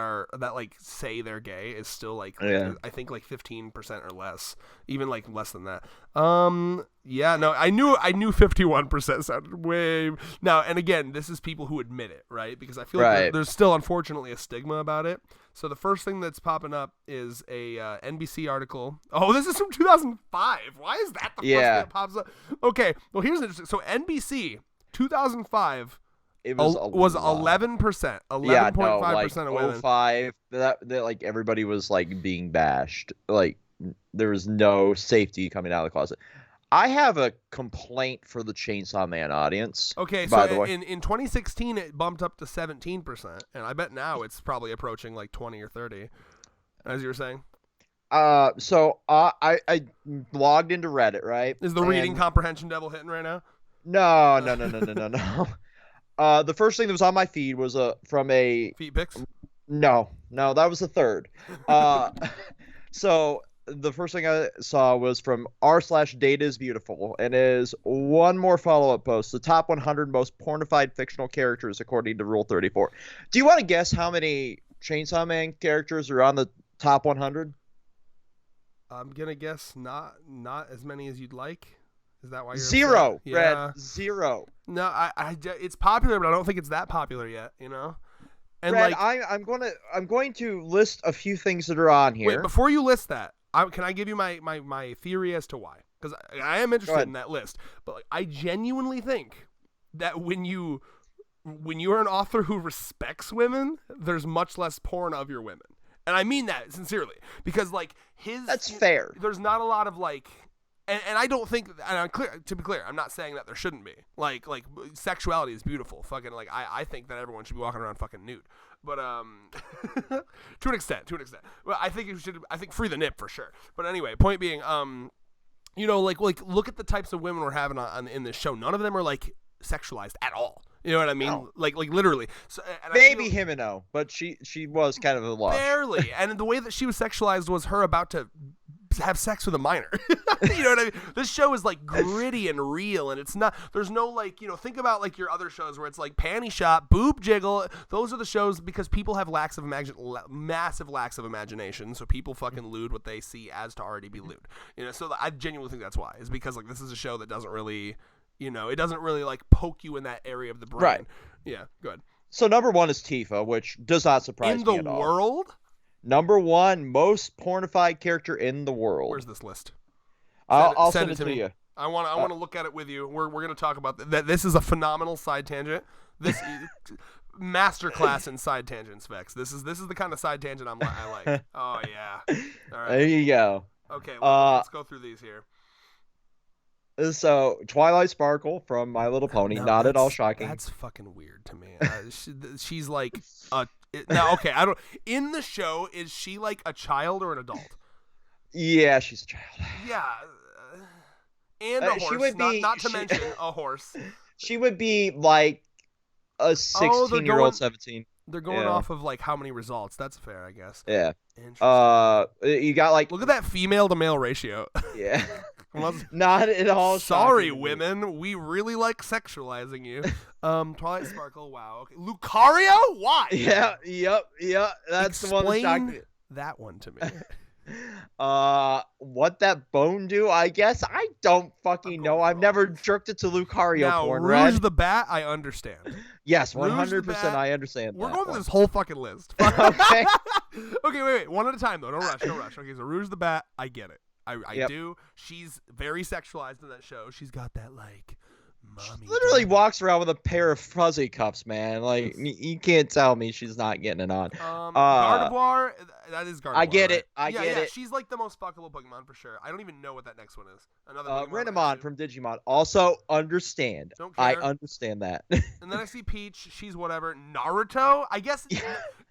like, say they're gay is still, like, I think, like, 15% or less. Even, like, less than that. Yeah, no, I knew 51% sounded way... Now, and again, this is people who admit it, right? Because I feel like there's still, unfortunately, a stigma about it. So the first thing that's popping up is a NBC article. Oh, this is from 2005. Why is that the first thing that pops up? Okay, well, here's interesting. So NBC, 2005... It was 11%. 11.5% of women. 05, that like everybody was like being bashed. Like there was no safety coming out of the closet. I have a complaint for the Chainsaw Man audience. Okay, so in 2016 it bumped up to 17%, and I bet now it's probably approaching like 20 or 30. As you were saying. So I logged into Reddit, right? Is the reading comprehension devil hitting right now? No. The first thing that was on my feed was from a feet pics. No, that was the third. So the first thing I saw was from r/Data is Beautiful, and is one more follow-up post: the top 100 most pornified fictional characters according to Rule 34. Do you want to guess how many Chainsaw Man characters are on the top 100? I'm gonna guess not as many as you'd like. Is that why you're zero? Upset? Red, yeah. zero. No, I it's popular, but I don't think it's that popular yet. You know. And Red, like, I'm going to list a few things that are on here. Wait, before you list that, can I give you my theory as to why? Because I am interested in that list. But like, I genuinely think that when you are an author who respects women, there's much less porn of your women, and I mean that sincerely. Because like that's fair. There's not a lot of like. And I don't think, and to be clear, I'm not saying that there shouldn't be. Like sexuality is beautiful. Fucking like I think that everyone should be walking around fucking nude. But to an extent. Well, I think free the nip for sure. But anyway, point being, you know, like look at the types of women we're having in this show. None of them are like sexualized at all. You know what I mean? No. Like literally. So, maybe Himeno, but she was kind of a lush. Barely. And the way that she was sexualized was her about to have sex with a minor. You know what I mean? This show is like gritty and real, and it's not, there's no like, you know, think about like your other shows where it's like panty shot, boob jiggle. Those are the shows because people have massive lacks of imagination, so people fucking lewd what they see as to already be lewd. You know, so I genuinely think that's why. Is because like this is a show that doesn't really, you know, it doesn't really like poke you in that area of the brain. Right. Yeah, good. So number one is Tifa, which does not surprise me at all. In the world? Number 1 most pornified character in the world. Where's this list? I'll send it to me. you. I want to look at it with you. We're going to talk about that. This is a phenomenal side tangent. This masterclass in side tangents, Vex. This is the kind of side tangent I like. Oh yeah. All right. There you go. Okay, well, let's go through these here. So, Twilight Sparkle from My Little Pony, not at all shocking. That's fucking weird to me. She's like now. Okay, I don't. In the show, is she like a child or an adult? Yeah, she's a child. Yeah, and a horse. She would be, not to mention a horse. She would be like a 16-year-old, 17. They're going off of like how many results. That's fair, I guess. Yeah. Interesting. You got like. Look at that female to male ratio. Yeah. Not at all. Sorry, women. We really like sexualizing you. Twilight Sparkle. Wow. Okay. Lucario? Why? Yeah. Yep. That's the one that shocked me. That one to me. What that bone do? I guess I don't fucking know. I've never jerked it to Lucario porn. Rouge the Bat, I understand. Yes, 100%. I understand. We're going through this whole fucking list. Okay. Okay, wait. One at a time though. Don't rush. Okay, so Rouge the Bat, I get it. I do. She's very sexualized in that show. She's got that like mommy. She literally walks around with a pair of fuzzy cuffs, man. Like you can't tell me she's not getting it on. Gardevoir, that is Gardevoir. I get it. Right? I get it. She's like the most fuckable Pokemon for sure. I don't even know what that next one is. Another Renamon from Digimon. Also understand. Don't care. I understand that. And then I see Peach. She's whatever. Naruto. I guess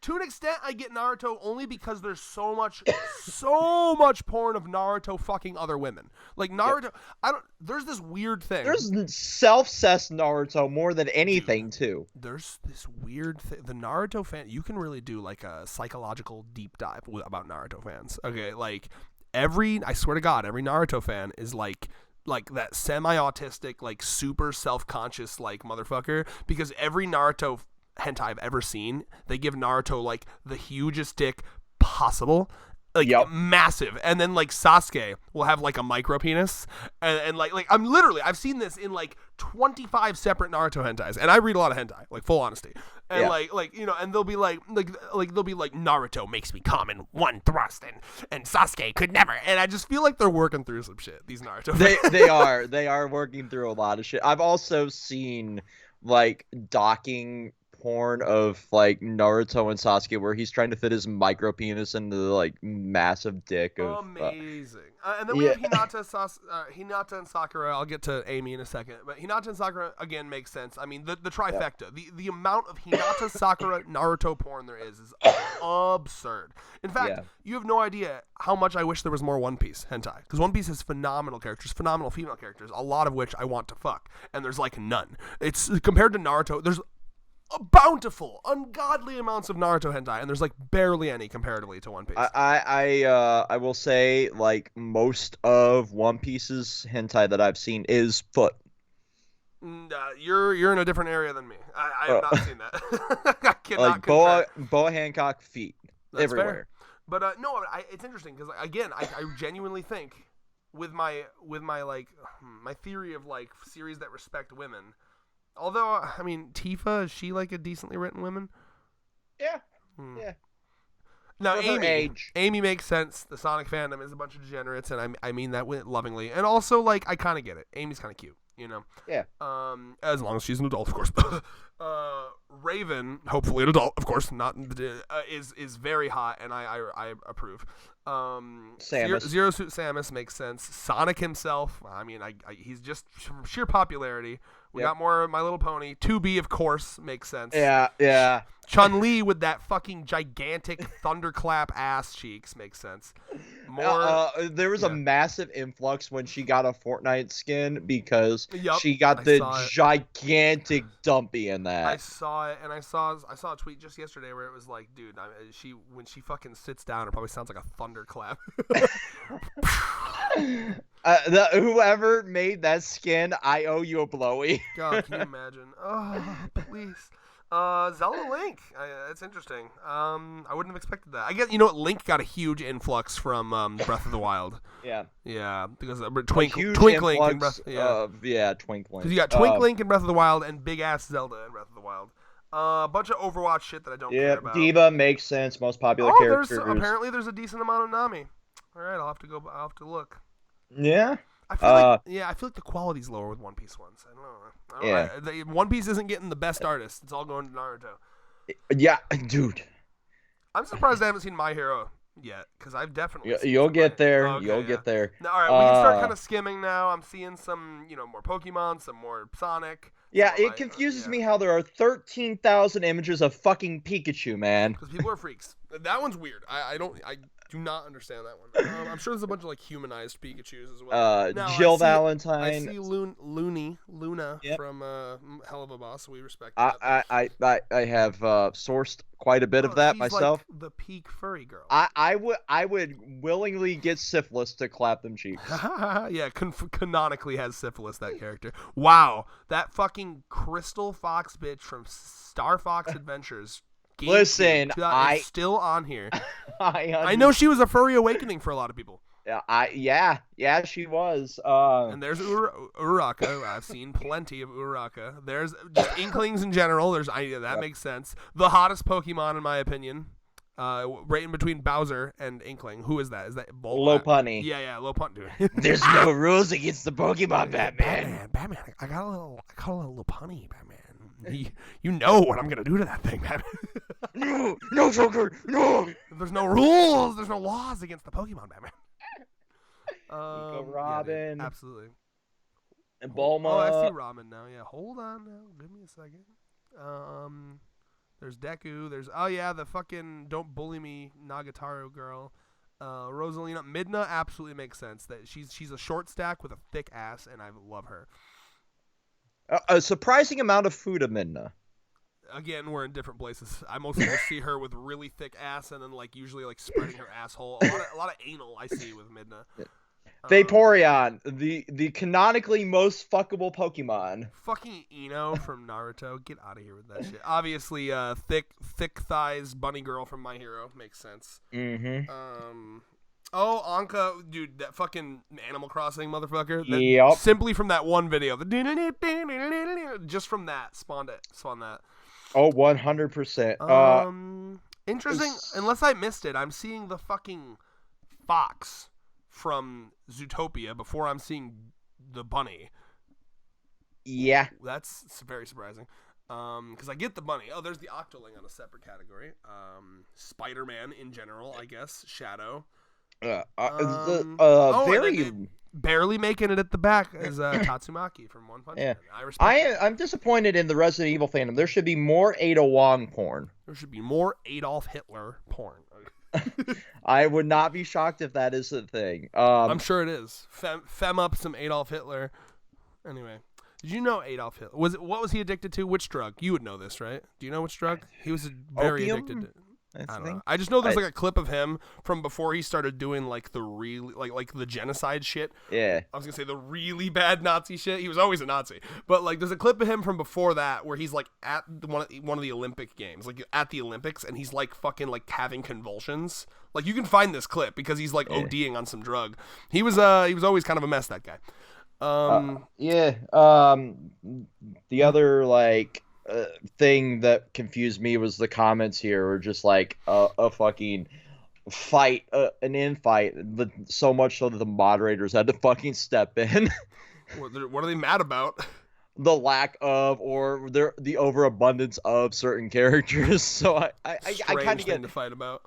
to an extent I get Naruto only because there's so much porn of Naruto fucking other women. Like Naruto. Yep. There's this weird thing. There's self-cessed Naruto more than anything too. There's this weird thing. The Naruto fan. You can really do like a psychological deep dive about Naruto fans. Okay, like I swear to God, every Naruto fan is like that semi-autistic, like super self-conscious like motherfucker, because every Naruto hentai I've ever seen, they give Naruto like the hugest dick possible. Like massive, and then like Sasuke will have like a micro penis, and like I've seen this in like 25 separate Naruto hentais, and I read a lot of hentai, like full honesty, and like you know, and they'll be like Naruto makes me come in one thrust, and Sasuke could never, and I just feel like they're working through some shit. These Naruto they are working through a lot of shit. I've also seen like docking porn of like Naruto and Sasuke where he's trying to fit his micro penis into the like massive dick of amazing. And then we have Hinata and Sakura. I'll get to Amy in a second, but Hinata and Sakura again makes sense. I mean the trifecta, the amount of Hinata, Sakura, Naruto porn there is absurd. In fact, you have no idea how much I wish there was more One Piece hentai, because One Piece has phenomenal characters, phenomenal female characters, a lot of which I want to fuck, and there's like none. It's compared to Naruto, there's bountiful, ungodly amounts of Naruto hentai, and there's like barely any comparatively to One Piece. I will say like most of One Piece's hentai that I've seen is foot. You're in a different area than me. I have not seen that. I cannot like Boa Hancock feet. That's everywhere. Fair. But no, it's interesting because again, I genuinely think with my like my theory of like series that respect women. Although, I mean, Tifa, is she like a decently written woman? Yeah. Yeah. Now, Amy makes sense. The Sonic fandom is a bunch of degenerates, and I mean that lovingly. And also, like, I kind of get it. Amy's kind of cute, you know? Yeah. As long as she's an adult, of course. Raven, hopefully an adult, of course, not is very hot, and I approve. Samus. Zero Suit Samus makes sense. Sonic himself, I mean, he's just from sheer popularity. We got more My Little Pony. 2B, of course, makes sense. Yeah. Chun-Li with that fucking gigantic thunderclap ass cheeks makes sense. There was a massive influx when she got a Fortnite skin because she got the gigantic dumpy in that. I saw it, and I saw a tweet just yesterday where it was like, dude, when she fucking sits down, it probably sounds like a thunderclap. Whoever made that skin, I owe you a blowy. God, can you imagine? Oh, please. Zelda Link. That's interesting. I wouldn't have expected that. I guess, you know what? Link got a huge influx from Breath of the Wild. Yeah. Yeah, because Twink Link in Breath. Twinkling. Because you got Twink Link in Breath of the Wild and big ass Zelda in Breath of the Wild. A bunch of Overwatch shit that I don't care about. D.Va makes sense. Most popular characters. Apparently there's a decent amount of Nami. All right, I'll have to look. Yeah. I feel like the quality's lower with One Piece ones. I don't know. One Piece isn't getting the best artists. It's all going to Naruto. Yeah, dude. I'm surprised I haven't seen My Hero yet, because I've definitely seen you'll get there. Okay, you'll get there. All right, we can start kind of skimming now. I'm seeing some, more Pokemon, some more Sonic. Yeah, it confuses me how there are 13,000 images of fucking Pikachu, man. Because people are freaks. That one's weird. I do not understand that one. I'm sure there's a bunch of like humanized Pikachus as well. Jill Valentine. I see Luna from Hell of a Boss. We respect that. I have sourced quite a bit of that myself. Like the peak furry girl. I would willingly get syphilis to clap them cheeks. Yeah, canonically has syphilis, that character. Wow, that fucking Crystal Fox bitch from Star Fox Adventures. Listen, is still on here. I know she was a furry awakening for a lot of people. Yeah, she was. And there's Uraraka. I've seen plenty of Uraraka. There's just Inklings in general. That makes sense. The hottest Pokemon, in my opinion, right in between Bowser and Inkling. Who is that? Is that Lopunny? Yeah, Lopunny. There's no rules against the Pokemon, Batman. Batman. I got a little Lopunny, Batman. You know what I'm gonna do to that thing, Batman. No, Joker, no. There's no rules. There's no laws against the Pokemon, Batman. Robin. Yeah, absolutely. And Bulma. Oh, I see Robin now. Yeah, hold on now. Give me a second. There's Deku. There's the fucking Don't Bully Me Nagatoro girl. Rosalina. Midna absolutely makes sense. That she's a short stack with a thick ass, and I love her. A surprising amount of food of Midna. Again, we're in different places. I mostly just see her with really thick ass, and then usually spreading her asshole. A lot of anal I see with Midna. Vaporeon, the canonically most fuckable Pokemon. Fucking Ino from Naruto. Get out of here with that shit. Obviously, thick thighs bunny girl from My Hero makes sense. Mm-hmm. Anka, dude, that fucking Animal Crossing motherfucker. Yep. Simply from that one video, just from that spawned that. Oh, 100%. Interesting. Unless I missed it, I'm seeing the fucking fox from Zootopia before I'm seeing the bunny. Yeah. That's very surprising. Because I get the bunny. Oh, there's the Octoling on a separate category. Spider-Man in general, I guess. Shadow. Barely making it at the back is Tatsumaki from One Punch Man. I respect I'm disappointed in the Resident Evil fandom. There should be more Ada Wong porn. There should be more Adolf Hitler porn. I would not be shocked if that is the thing. I'm sure it is. Fem up some Adolf Hitler. Anyway, did you know Adolf Hitler what was he addicted to? Which drug? You would know this, right? Do you know which drug? He was very addicted to. I don't know. I just know there's a clip of him from before he started doing the really like the genocide shit. Yeah. I was gonna say the really bad Nazi shit. He was always a Nazi, but there's a clip of him from before that where he's at one of the Olympic games, at the Olympics, and he's fucking having convulsions. You can find this clip because he's ODing on some drug. He was always kind of a mess, that guy. The other thing that confused me was the comments here were just a fucking fight, an infight, but so much so that the moderators had to fucking step in. What are they mad about? The lack of or the overabundance of certain characters. So I kind of get to fight about.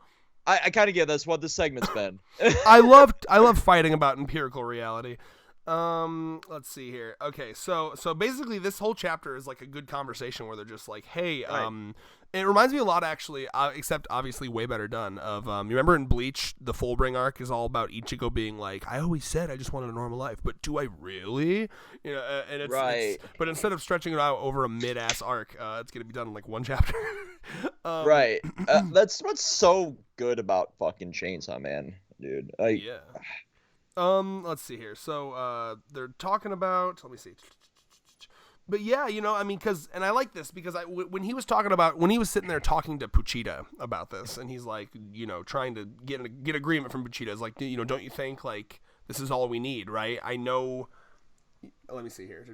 I kind of get that's what this segment's been. I love fighting about empirical reality. Let's see here. Okay, so basically this whole chapter is a good conversation where they're just hey, right. It reminds me a lot actually, except obviously way better done, of you remember in Bleach, the Fullbring arc is all about Ichigo being I always said I just wanted a normal life, but do I really? And it's right. But instead of stretching it out over a mid-ass arc, it's gonna be done in one chapter. Right. That's what's so good about fucking Chainsaw Man, dude. Yeah. Let's see here. So, they're talking about, let me see. But yeah, because, and I like this because when he was sitting there talking to Puchita about this, and he's trying to get agreement from Puchita, is don't you think this is all we need, right? I know, let me see here.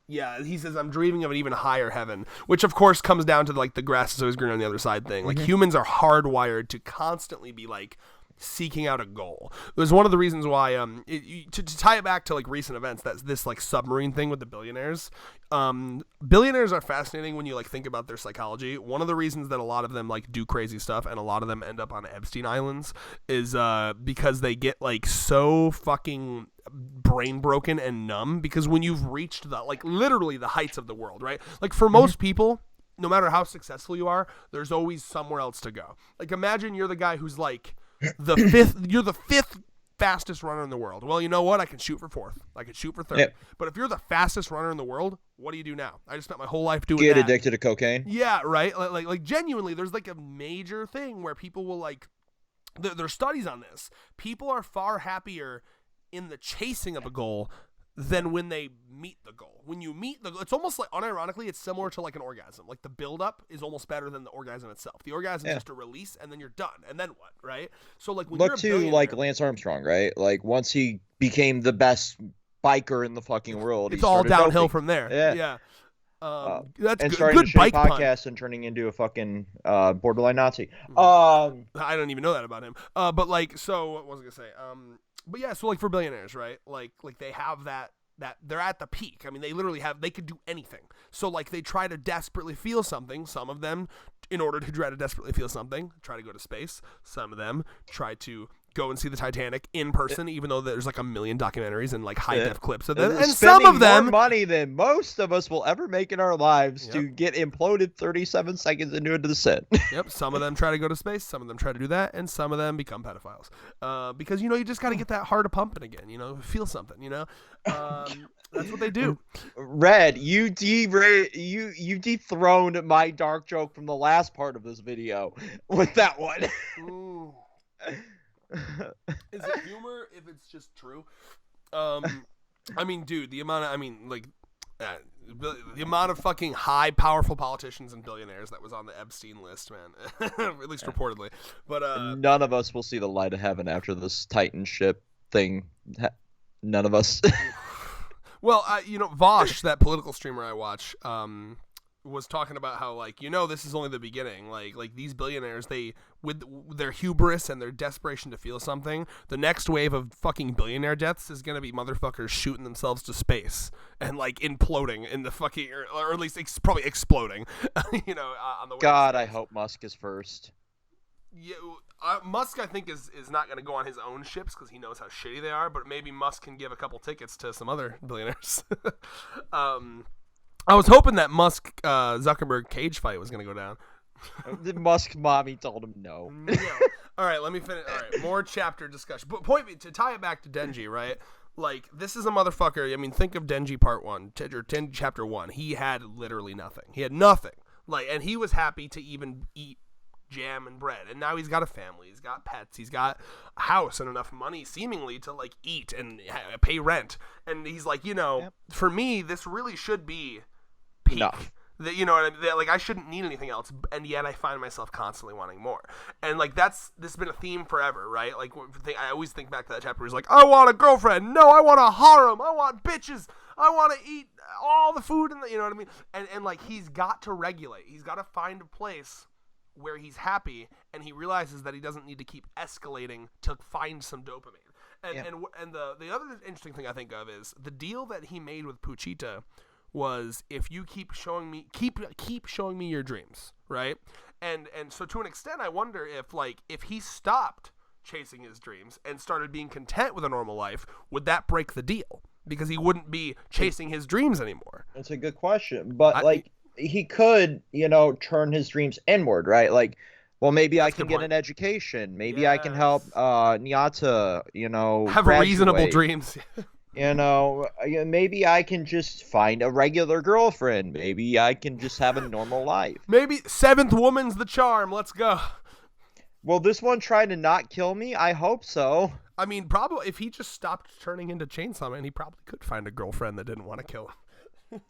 Yeah, he says, I'm dreaming of an even higher heaven, which of course comes down to like the grass is always greener on the other side thing. Like humans are hardwired to constantly be like seeking out a goal. It was one of the reasons why to tie it back to like recent events, that's this like submarine thing with the billionaires. Billionaires are fascinating when you like think about their psychology. One of the reasons that a lot of them like do crazy stuff and a lot of them end up on Epstein Islands is because they get like so fucking brain broken and numb, because when you've reached the like literally the heights of the world, right? Like for most people, no matter how successful you are, there's always somewhere else to go. Like imagine you're the guy who's like you're the fifth fastest runner in the world. Well, you know what? I can shoot for fourth. I can shoot for third. Yep. But if you're the fastest runner in the world, what do you do now? I just spent my whole life doing that. Get addicted to cocaine. Yeah, right. Like genuinely, there's like a major thing where people will like. There are studies on this. People are far happier in the chasing of a goal than when they meet the goal. When you meet the goal, it's almost like, unironically, it's similar to like an orgasm. Like the build-up is almost better than the orgasm itself. The orgasm is just a release, and then you're done. And then what, right? So like when look to like Lance Armstrong, right? Like once he became the best biker in the fucking world, it's all downhill from there. Yeah. That's and good. starting Good to bike podcast and turning into a fucking borderline Nazi. I don't even know that about him. But like, so what was I gonna say? But yeah, so like for billionaires, right? Like they have that they're at the peak. I mean, they could do anything. So like they try to desperately feel something. Some of them, in order to try to desperately feel something, try to go to space. Some of them try to go and see the Titanic in person, even though there's like a million documentaries and like high def clips of them. And some of them more money than most of us will ever make in our lives to get imploded 37 seconds into a descent. Yep. Some of them try to go to space. Some of them try to do that, and some of them become pedophiles. Because you just got to get that heart a pumping again. Feel something. That's what they do. Red, you dethroned my dark joke from the last part of this video with that one. Ooh. Is it humor if it's just true? I mean, dude, the amount of fucking high, powerful politicians and billionaires that was on the Epstein list, man. At least reportedly. But none of us will see the light of heaven after this Titan ship thing. None of us. Well, Vosh, that political streamer I watch, was talking about how this is only the beginning. Like these billionaires, they with their hubris and their desperation to feel something, the next wave of fucking billionaire deaths is gonna be motherfuckers shooting themselves to space and like imploding in the fucking, or at least probably exploding. On the way. God, I hope Musk is first. Yeah, Musk I think is not gonna go on his own ships because he knows how shitty they are. But maybe Musk can give a couple tickets to some other billionaires. I was hoping that Musk Zuckerberg cage fight was gonna go down. The Musk mommy told him no. All right, let me finish. All right, more chapter discussion. But to tie it back to Denji, right? Like, this is a motherfucker. I mean, think of Denji Part 1 or Denji Chapter 1. He had literally nothing. He had nothing. And he was happy to even eat jam and bread, and now he's got a family, he's got pets, he's got a house and enough money seemingly to like eat and pay rent, and he's like, for me this really should be peak. Enough. That I shouldn't need anything else, and yet I find myself constantly wanting more. And this has been a theme forever, right? Like I always think back to that chapter where he's like, I want a girlfriend, no, I want a harem, I want bitches, I want to eat all the food, and you know what I mean? And like he's got to regulate, he's got to find a place where he's happy, and he realizes that he doesn't need to keep escalating to find some dopamine. And the other interesting thing I think of is the deal that he made with Puchita was, if you keep showing me your dreams, right? And so to an extent, I wonder if he stopped chasing his dreams and started being content with a normal life, would that break the deal? Because he wouldn't be chasing his dreams anymore. That's a good question, but he could, turn his dreams inward, right? Like, well, maybe I can get an education. Maybe I can help Nyata, have graduate. Reasonable dreams. Maybe I can just find a regular girlfriend. Maybe I can just have a normal life. Maybe seventh woman's the charm. Let's go. Will this one try to not kill me? I hope so. I mean, probably if he just stopped turning into Chainsaw Man, he probably could find a girlfriend that didn't want to kill him.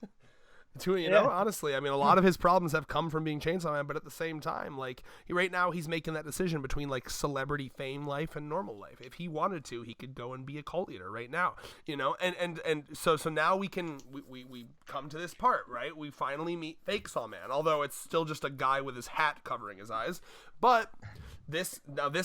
You know, honestly, I mean, a lot of his problems have come from being Chainsaw Man, but at the same time, like, right now he's making that decision between, like, celebrity fame life and normal life. If he wanted to, he could go and be a cult leader right now, you know? And so now we come to this part, right? We finally meet Fake Saw Man, although it's still just a guy with his hat covering his eyes. But this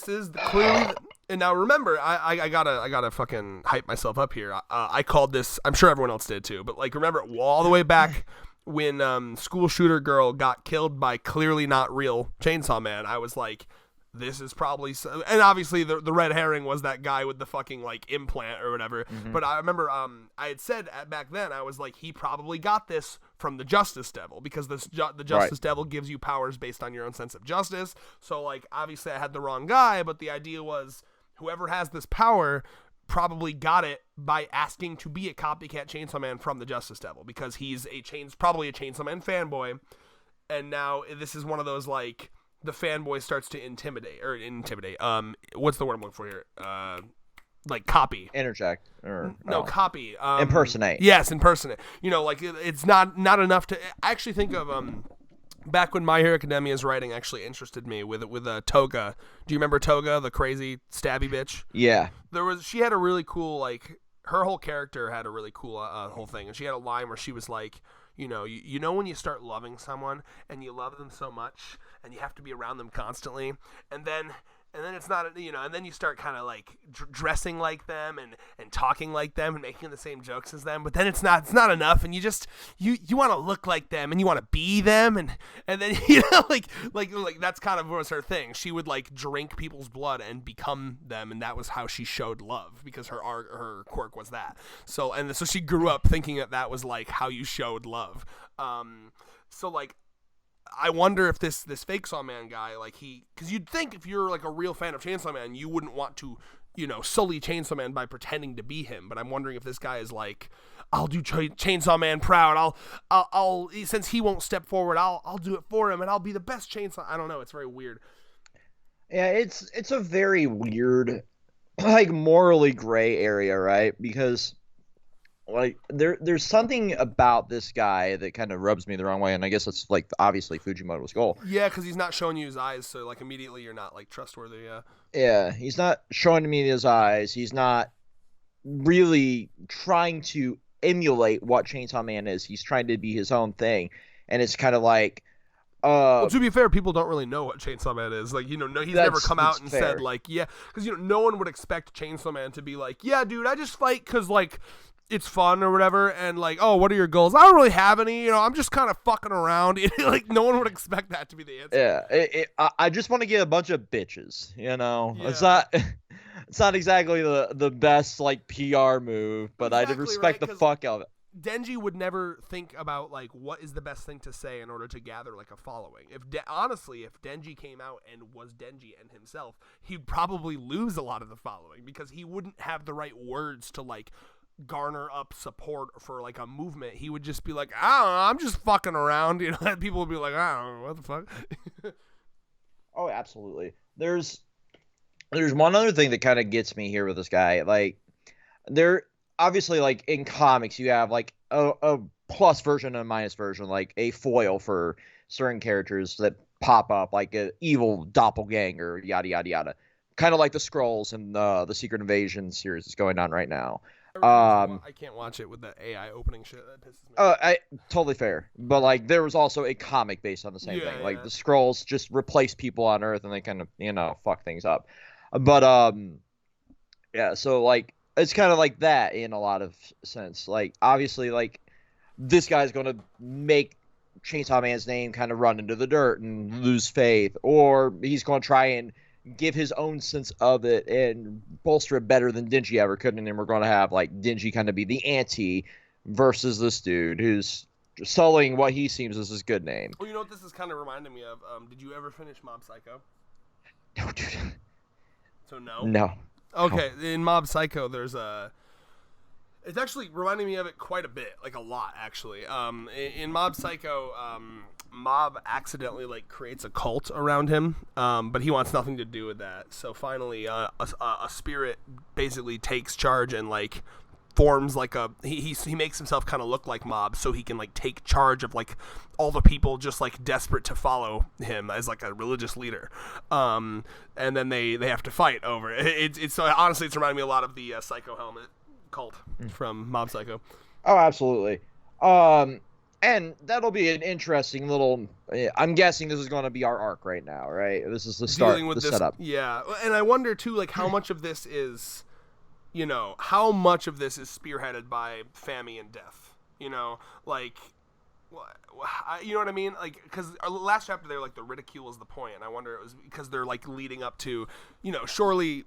is clearly... And now remember, I gotta fucking hype myself up here. I called this, I'm sure everyone else did too, but like remember all the way back when school shooter girl got killed by clearly not real Chainsaw Man, I was like, this is probably so, and obviously the red herring was that guy with the fucking like implant or whatever. Mm-hmm. But I remember I had said back then, I was like, he probably got this from the Justice Devil, because the Justice Devil gives you powers based on your own sense of justice. So like obviously I had the wrong guy, but the idea was whoever has this power probably got it by asking to be a copycat Chainsaw Man from the Justice Devil, because he's probably a Chainsaw Man fanboy, and now this is one of those like the fanboy starts to intimidate. What's the word I'm looking for here? Like copy. Interject or copy. Impersonate. Yes, impersonate. You know, like it's not enough to. I actually think of back when My Hero Academia's writing actually interested me with Toga. Do you remember Toga, the crazy stabby bitch? Yeah. She had a really cool, like, her whole character had a really cool whole thing, and she had a line where she was like, you know when you start loving someone and you love them so much and you have to be around them constantly, and then it's not, and then you start kind of like dressing like them and talking like them and making the same jokes as them, but then it's not enough, and you want to look like them and you want to be them, and then like that's kind of was her thing. She would like drink people's blood and become them, and that was how she showed love, because her quirk was that. So she grew up thinking that was like how you showed love. So like, I wonder if this Fake Saw Man guy, like because you'd think if you're like a real fan of Chainsaw Man, you wouldn't want to, sully Chainsaw Man by pretending to be him. But I'm wondering if this guy is like, I'll do Chainsaw Man proud. I'll since he won't step forward, I'll do it for him, and I'll be the best Chainsaw. I don't know. It's very weird. Yeah, it's a very weird, like morally gray area, right? Because like there's something about this guy that kind of rubs me the wrong way, and I guess it's like obviously Fujimoto's goal. Yeah, because he's not showing you his eyes, so like immediately you're not like trustworthy. Yeah, he's not showing me his eyes. He's not really trying to emulate what Chainsaw Man is. He's trying to be his own thing, and it's kind of like. Well, to be fair, people don't really know what Chainsaw Man is. Like, he's never come out and said like, yeah, because no one would expect Chainsaw Man to be like, yeah, dude, I just fight because like. It's fun or whatever, and like, oh, what are your goals? I don't really have any, I'm just kind of fucking around. Like, no one would expect that to be the answer. Yeah, I just want to get a bunch of bitches, Yeah. It's not exactly the best, like, PR move, but exactly, I respect the fuck out of it. Denji would never think about, like, what is the best thing to say in order to gather, like, a following. Honestly, if Denji came out and was Denji and himself, he'd probably lose a lot of the following, because he wouldn't have the right words to, like, garner up support for like a movement. He would just be like, I don't know, I'm just fucking around, and people would be like, I don't know, what the fuck. Oh, absolutely. There's one other thing that kind of gets me here with this guy. Like, there obviously, like in comics, you have like a plus version and a minus version, like a foil for certain characters that pop up, like an evil doppelganger, yada yada yada. Kind of like the Skrulls and the Secret Invasion series that's going on right now. I can't watch it with that AI opening shit. That pisses me off. Totally fair. But like, there was also a comic based on the same thing. Like the Skrulls just replace people on Earth, and they kind of fuck things up. But yeah. So like, it's kind of like that in a lot of sense. Like, obviously, like this guy's gonna make Chainsaw Man's name kind of run into the dirt and lose faith, or he's gonna try and give his own sense of it and bolster it better than Denji ever could, and then we're going to have like Denji kind of be the anti versus this dude who's sullying what he seems as his good name. Well, you know what this is kind of reminding me of? Did you ever finish Mob Psycho? No, dude. So no? No. Okay, in Mob Psycho, there's it's actually reminding me of it quite a bit, like a lot, actually. In Mob Psycho, Mob accidentally like creates a cult around him, but he wants nothing to do with that. So finally, a spirit basically takes charge and like forms like he makes himself kind of look like Mob so he can like take charge of like all the people just like desperate to follow him as like a religious leader, and then they have to fight over it. It's honestly it's reminding me a lot of the Psycho Helmet cult from Mob Psycho. Oh, absolutely. And that'll be an interesting little. I'm guessing this is going to be our arc right now, right? This is the start, dealing with the this, setup. Yeah, and I wonder too, like how much of this is, how much of this is spearheaded by Fami and Death. Like, you know what I mean? Like, because last chapter they were like the ridicule is the point, and I wonder it was because they're like leading up to, surely.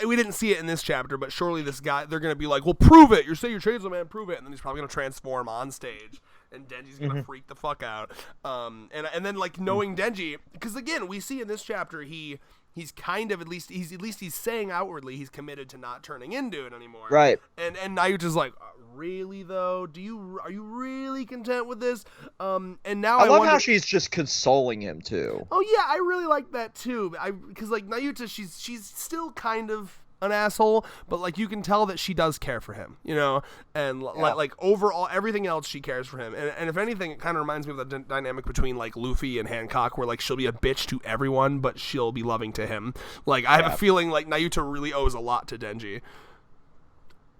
We didn't see it in this chapter, but surely this guy, they're going to be like, well, prove it. You're Chainsaw Man, prove it. And then he's probably going to transform on stage, and Denji's going to freak the fuck out. And then, like, knowing Denji, because, again, we see in this chapter he's kind of, at least he's saying outwardly he's committed to not turning into it anymore. Right. And Nayuta's like, really, though? Are you really content with this? And now I love how she's just consoling him, too. Oh, yeah, I really like that, too. Because, like, Nayuta, she's still kind of an asshole, but, like, you can tell that she does care for him, And, like, overall, everything else, she cares for him. And if anything, it kind of reminds me of the dynamic between, like, Luffy and Hancock, where, like, she'll be a bitch to everyone, but she'll be loving to him. Like, I have a feeling, like, Nayuta really owes a lot to Denji.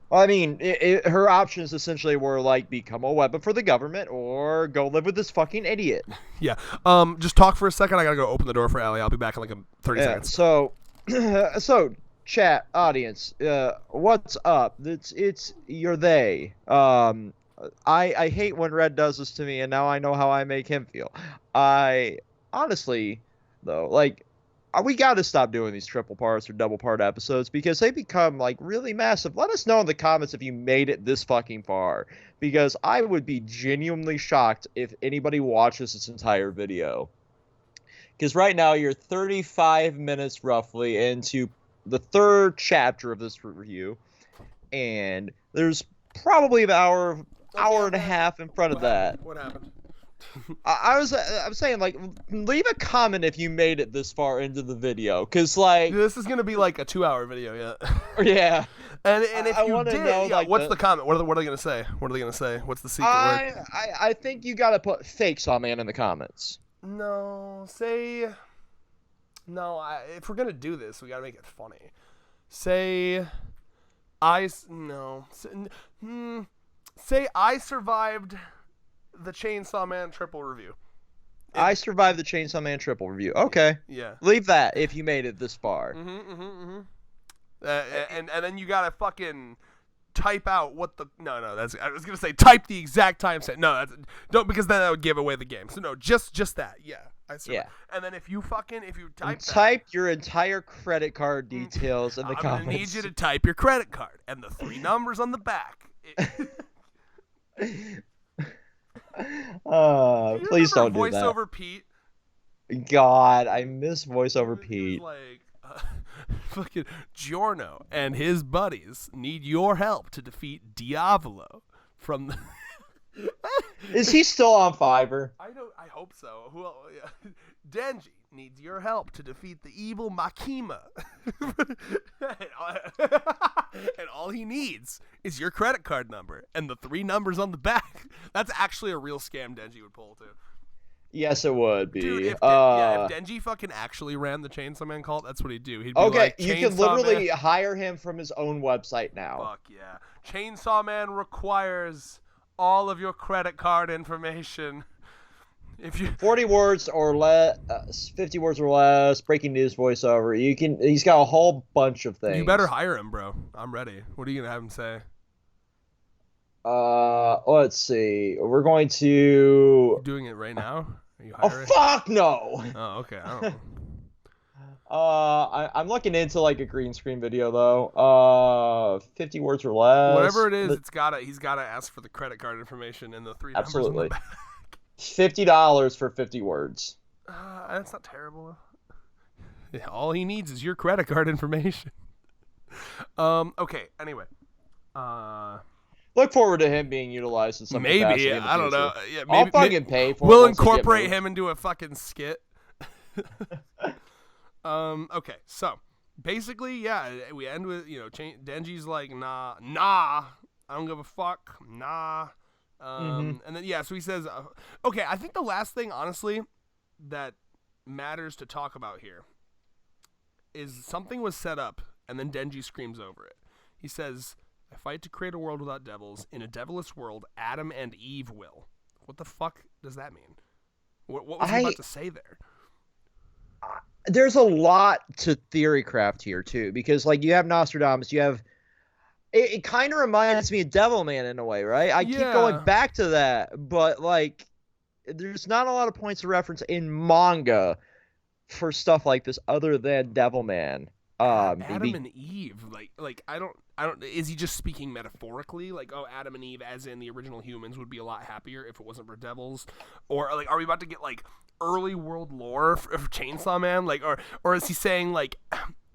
Well, I mean, her options essentially were like become a weapon for the government or go live with this fucking idiot. Yeah. Just talk for a second. I gotta go open the door for Allie. I'll be back in like 30 seconds. So chat audience, what's up? It's you're they. I hate when Red does this to me, and now I know how I make him feel. I honestly, though, like. We got to stop doing these triple parts or double part episodes because they become like really massive. Let us know in the comments if you made it this fucking far, because I would be genuinely shocked if anybody watches this entire video. Because right now you're 35 minutes roughly into the third chapter of this review, and there's probably an hour and a half in front of that. What happened? I'm saying, like, leave a comment if you made it this far into the video, because, like... This is going to be, like, a 2-hour video, yeah. Yeah. And if you did, know, like, what's the comment? What are they going to say? What are they going to say? What's the secret word? I think you got to put fake Saw Man in the comments. No, say... No, if we're going to do this, we got to make it funny. Say... Say I survived... the Chainsaw Man triple review. I survived the Chainsaw Man triple review. Okay. Yeah. Leave that if you made it this far. And then you gotta fucking type out what the that's I was gonna say type the exact time set. No, don't, because then that would give away the game. So no, just that. Yeah. Yeah. And then if you type your entire credit card details in the comments. I'm gonna need you to type your credit card and the 3 numbers on the back. Please don't do that. Voiceover Pete. God, I miss Voiceover Pete. Like, fucking Giorno and his buddies need your help to defeat Diavolo from the... Is he still on Fiverr? I hope so. Yeah. Denji needs your help to defeat the evil Makima. And all he needs is your credit card number and the 3 numbers on the back. That's actually a real scam Denji would pull too. Yes, it would be. Dude, if Denji fucking actually ran the Chainsaw Man cult, that's what he'd do. He'd be like, you can literally hire him from his own website now. Fuck yeah. Chainsaw Man requires all of your credit card information. If you 40 words or less, 50 words or less, breaking news voiceover. He's got a whole bunch of things. You better hire him, bro. I'm ready. What are you gonna have him say? Let's see. We're going to. You're doing it right now? Are you hiring? Oh fuck no. Oh okay. I don't know. I'm looking into like a green screen video though. 50 words or less. Whatever it is, he's gotta ask for the credit card information and the 3 numbers on the back. $50 for 50 words. That's not terrible. Yeah, all he needs is your credit card information. Okay. Anyway. Look forward to him being utilized in some capacity in the I don't know. future. Yeah, maybe, I'll fucking pay for it. We'll incorporate him into a fucking skit. Okay. So basically, yeah, we end with Denji's like nah. I don't give a fuck. Nah. And then, yeah, so he says, okay, I think the last thing, honestly, that matters to talk about here is something was set up, and then Denji screams over it. He says, I fight to create a world without devils. In a devilless world, Adam and Eve will. What the fuck does that mean? What was he about to say there? There's a lot to theory craft here, too, because, like, you have Nostradamus, you have... It kind of reminds me of Devilman in a way, right? I keep going back to that, but, like, there's not a lot of points of reference in manga for stuff like this other than Devilman. Adam and Eve, like I don't. Is he just speaking metaphorically? Like, oh, Adam and Eve, as in the original humans, would be a lot happier if it wasn't for devils, or like, are we about to get like early world lore for Chainsaw Man? Like, or is he saying like?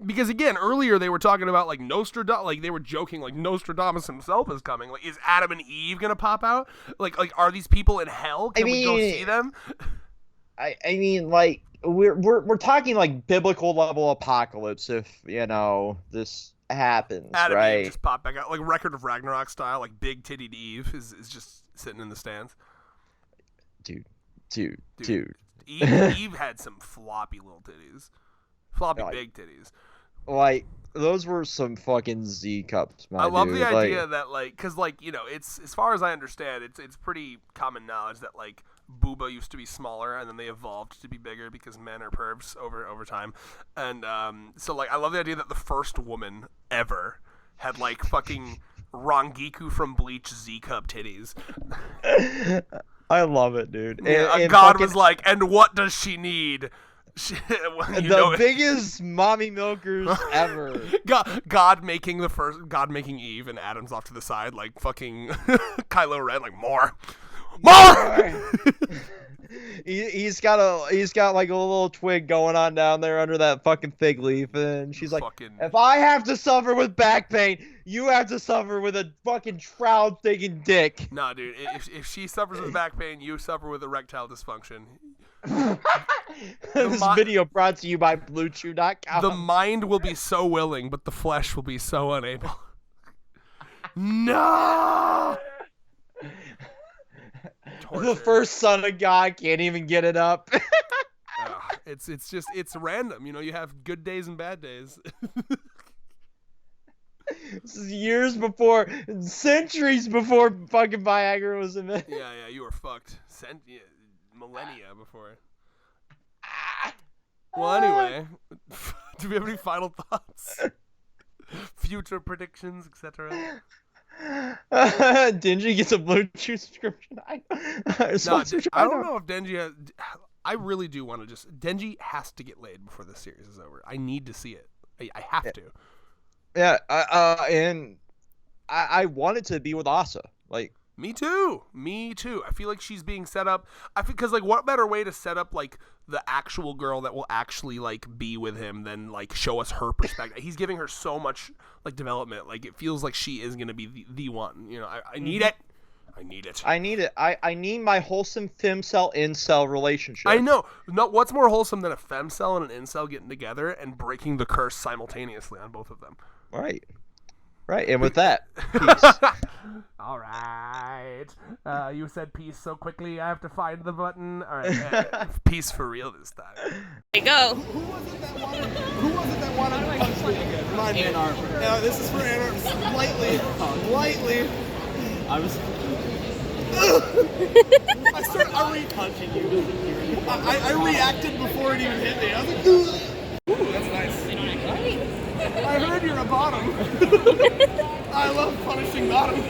Because again, earlier they were talking about like Nostradamus, like they were joking like Nostradamus himself is coming. Like, is Adam and Eve gonna pop out? Like are these people in hell? Can we go see them? I mean, like we're talking like biblical level apocalypse if this happens, Adam right? And Eve just pop back out like Record of Ragnarok style, like big tittied Eve is just sitting in the stands. Dude. Eve had some floppy little titties. Floppy big titties. Like, those were some fucking Z cups, my dude. I love the idea that, like, because, like, it's, as far as I understand, it's pretty common knowledge that, like, Booba used to be smaller, and then they evolved to be bigger because men are pervs over time. And, so, like, I love the idea that the first woman ever had, like, fucking Rangiku from Bleach Z cup titties. I love it, dude. Yeah, God was like, and what does she need? The biggest mommy milkers ever. God making Eve, and Adam's off to the side like fucking Kylo Ren, like more. He's got like a little twig going on down there under that fucking fig leaf, and she's like, if I have to suffer with back pain, you have to suffer with a fucking shroud-thinking dick. Nah, dude, if she suffers with back pain, you suffer with erectile dysfunction. This video brought to you by BlueChew.com. The mind will be so willing, but the flesh will be so unable. No! Torture. The first son of God can't even get it up. It's random. You have good days and bad days. This is years before, centuries before fucking Viagra was invented. Yeah, you were fucked. Millennia before. Well, anyway, do we have any final thoughts? Future predictions, etc. Denji gets a BlueChew subscription. I don't know if Denji has... I really do want to just... Denji has to get laid before this series is over. I need to see it. I have to. Yeah, and I want it to be with Asa. Like, Me too. I feel like she's being set up. Because, like, what better way to set up, like, the actual girl that will actually, like, be with him than, like, show us her perspective. He's giving her so much, like, development. Like, it feels like she is going to be the one. I need it. I need it. I need my wholesome femcel-incel relationship. I know. No, what's more wholesome than a femcel and an incel getting together and breaking the curse simultaneously on both of them? Right. And with that, peace. All right. You said peace so quickly, I have to find the button. All right. Peace for real this time. There you go. Who was it that wanted to punch me again? Remind me. Ann Arbor. No, this is for Ann Arbor. Lightly. I punching you. I reacted before it even hit me. I was like, ooh, that's nice. I heard you're a bottom. I love punishing bottoms.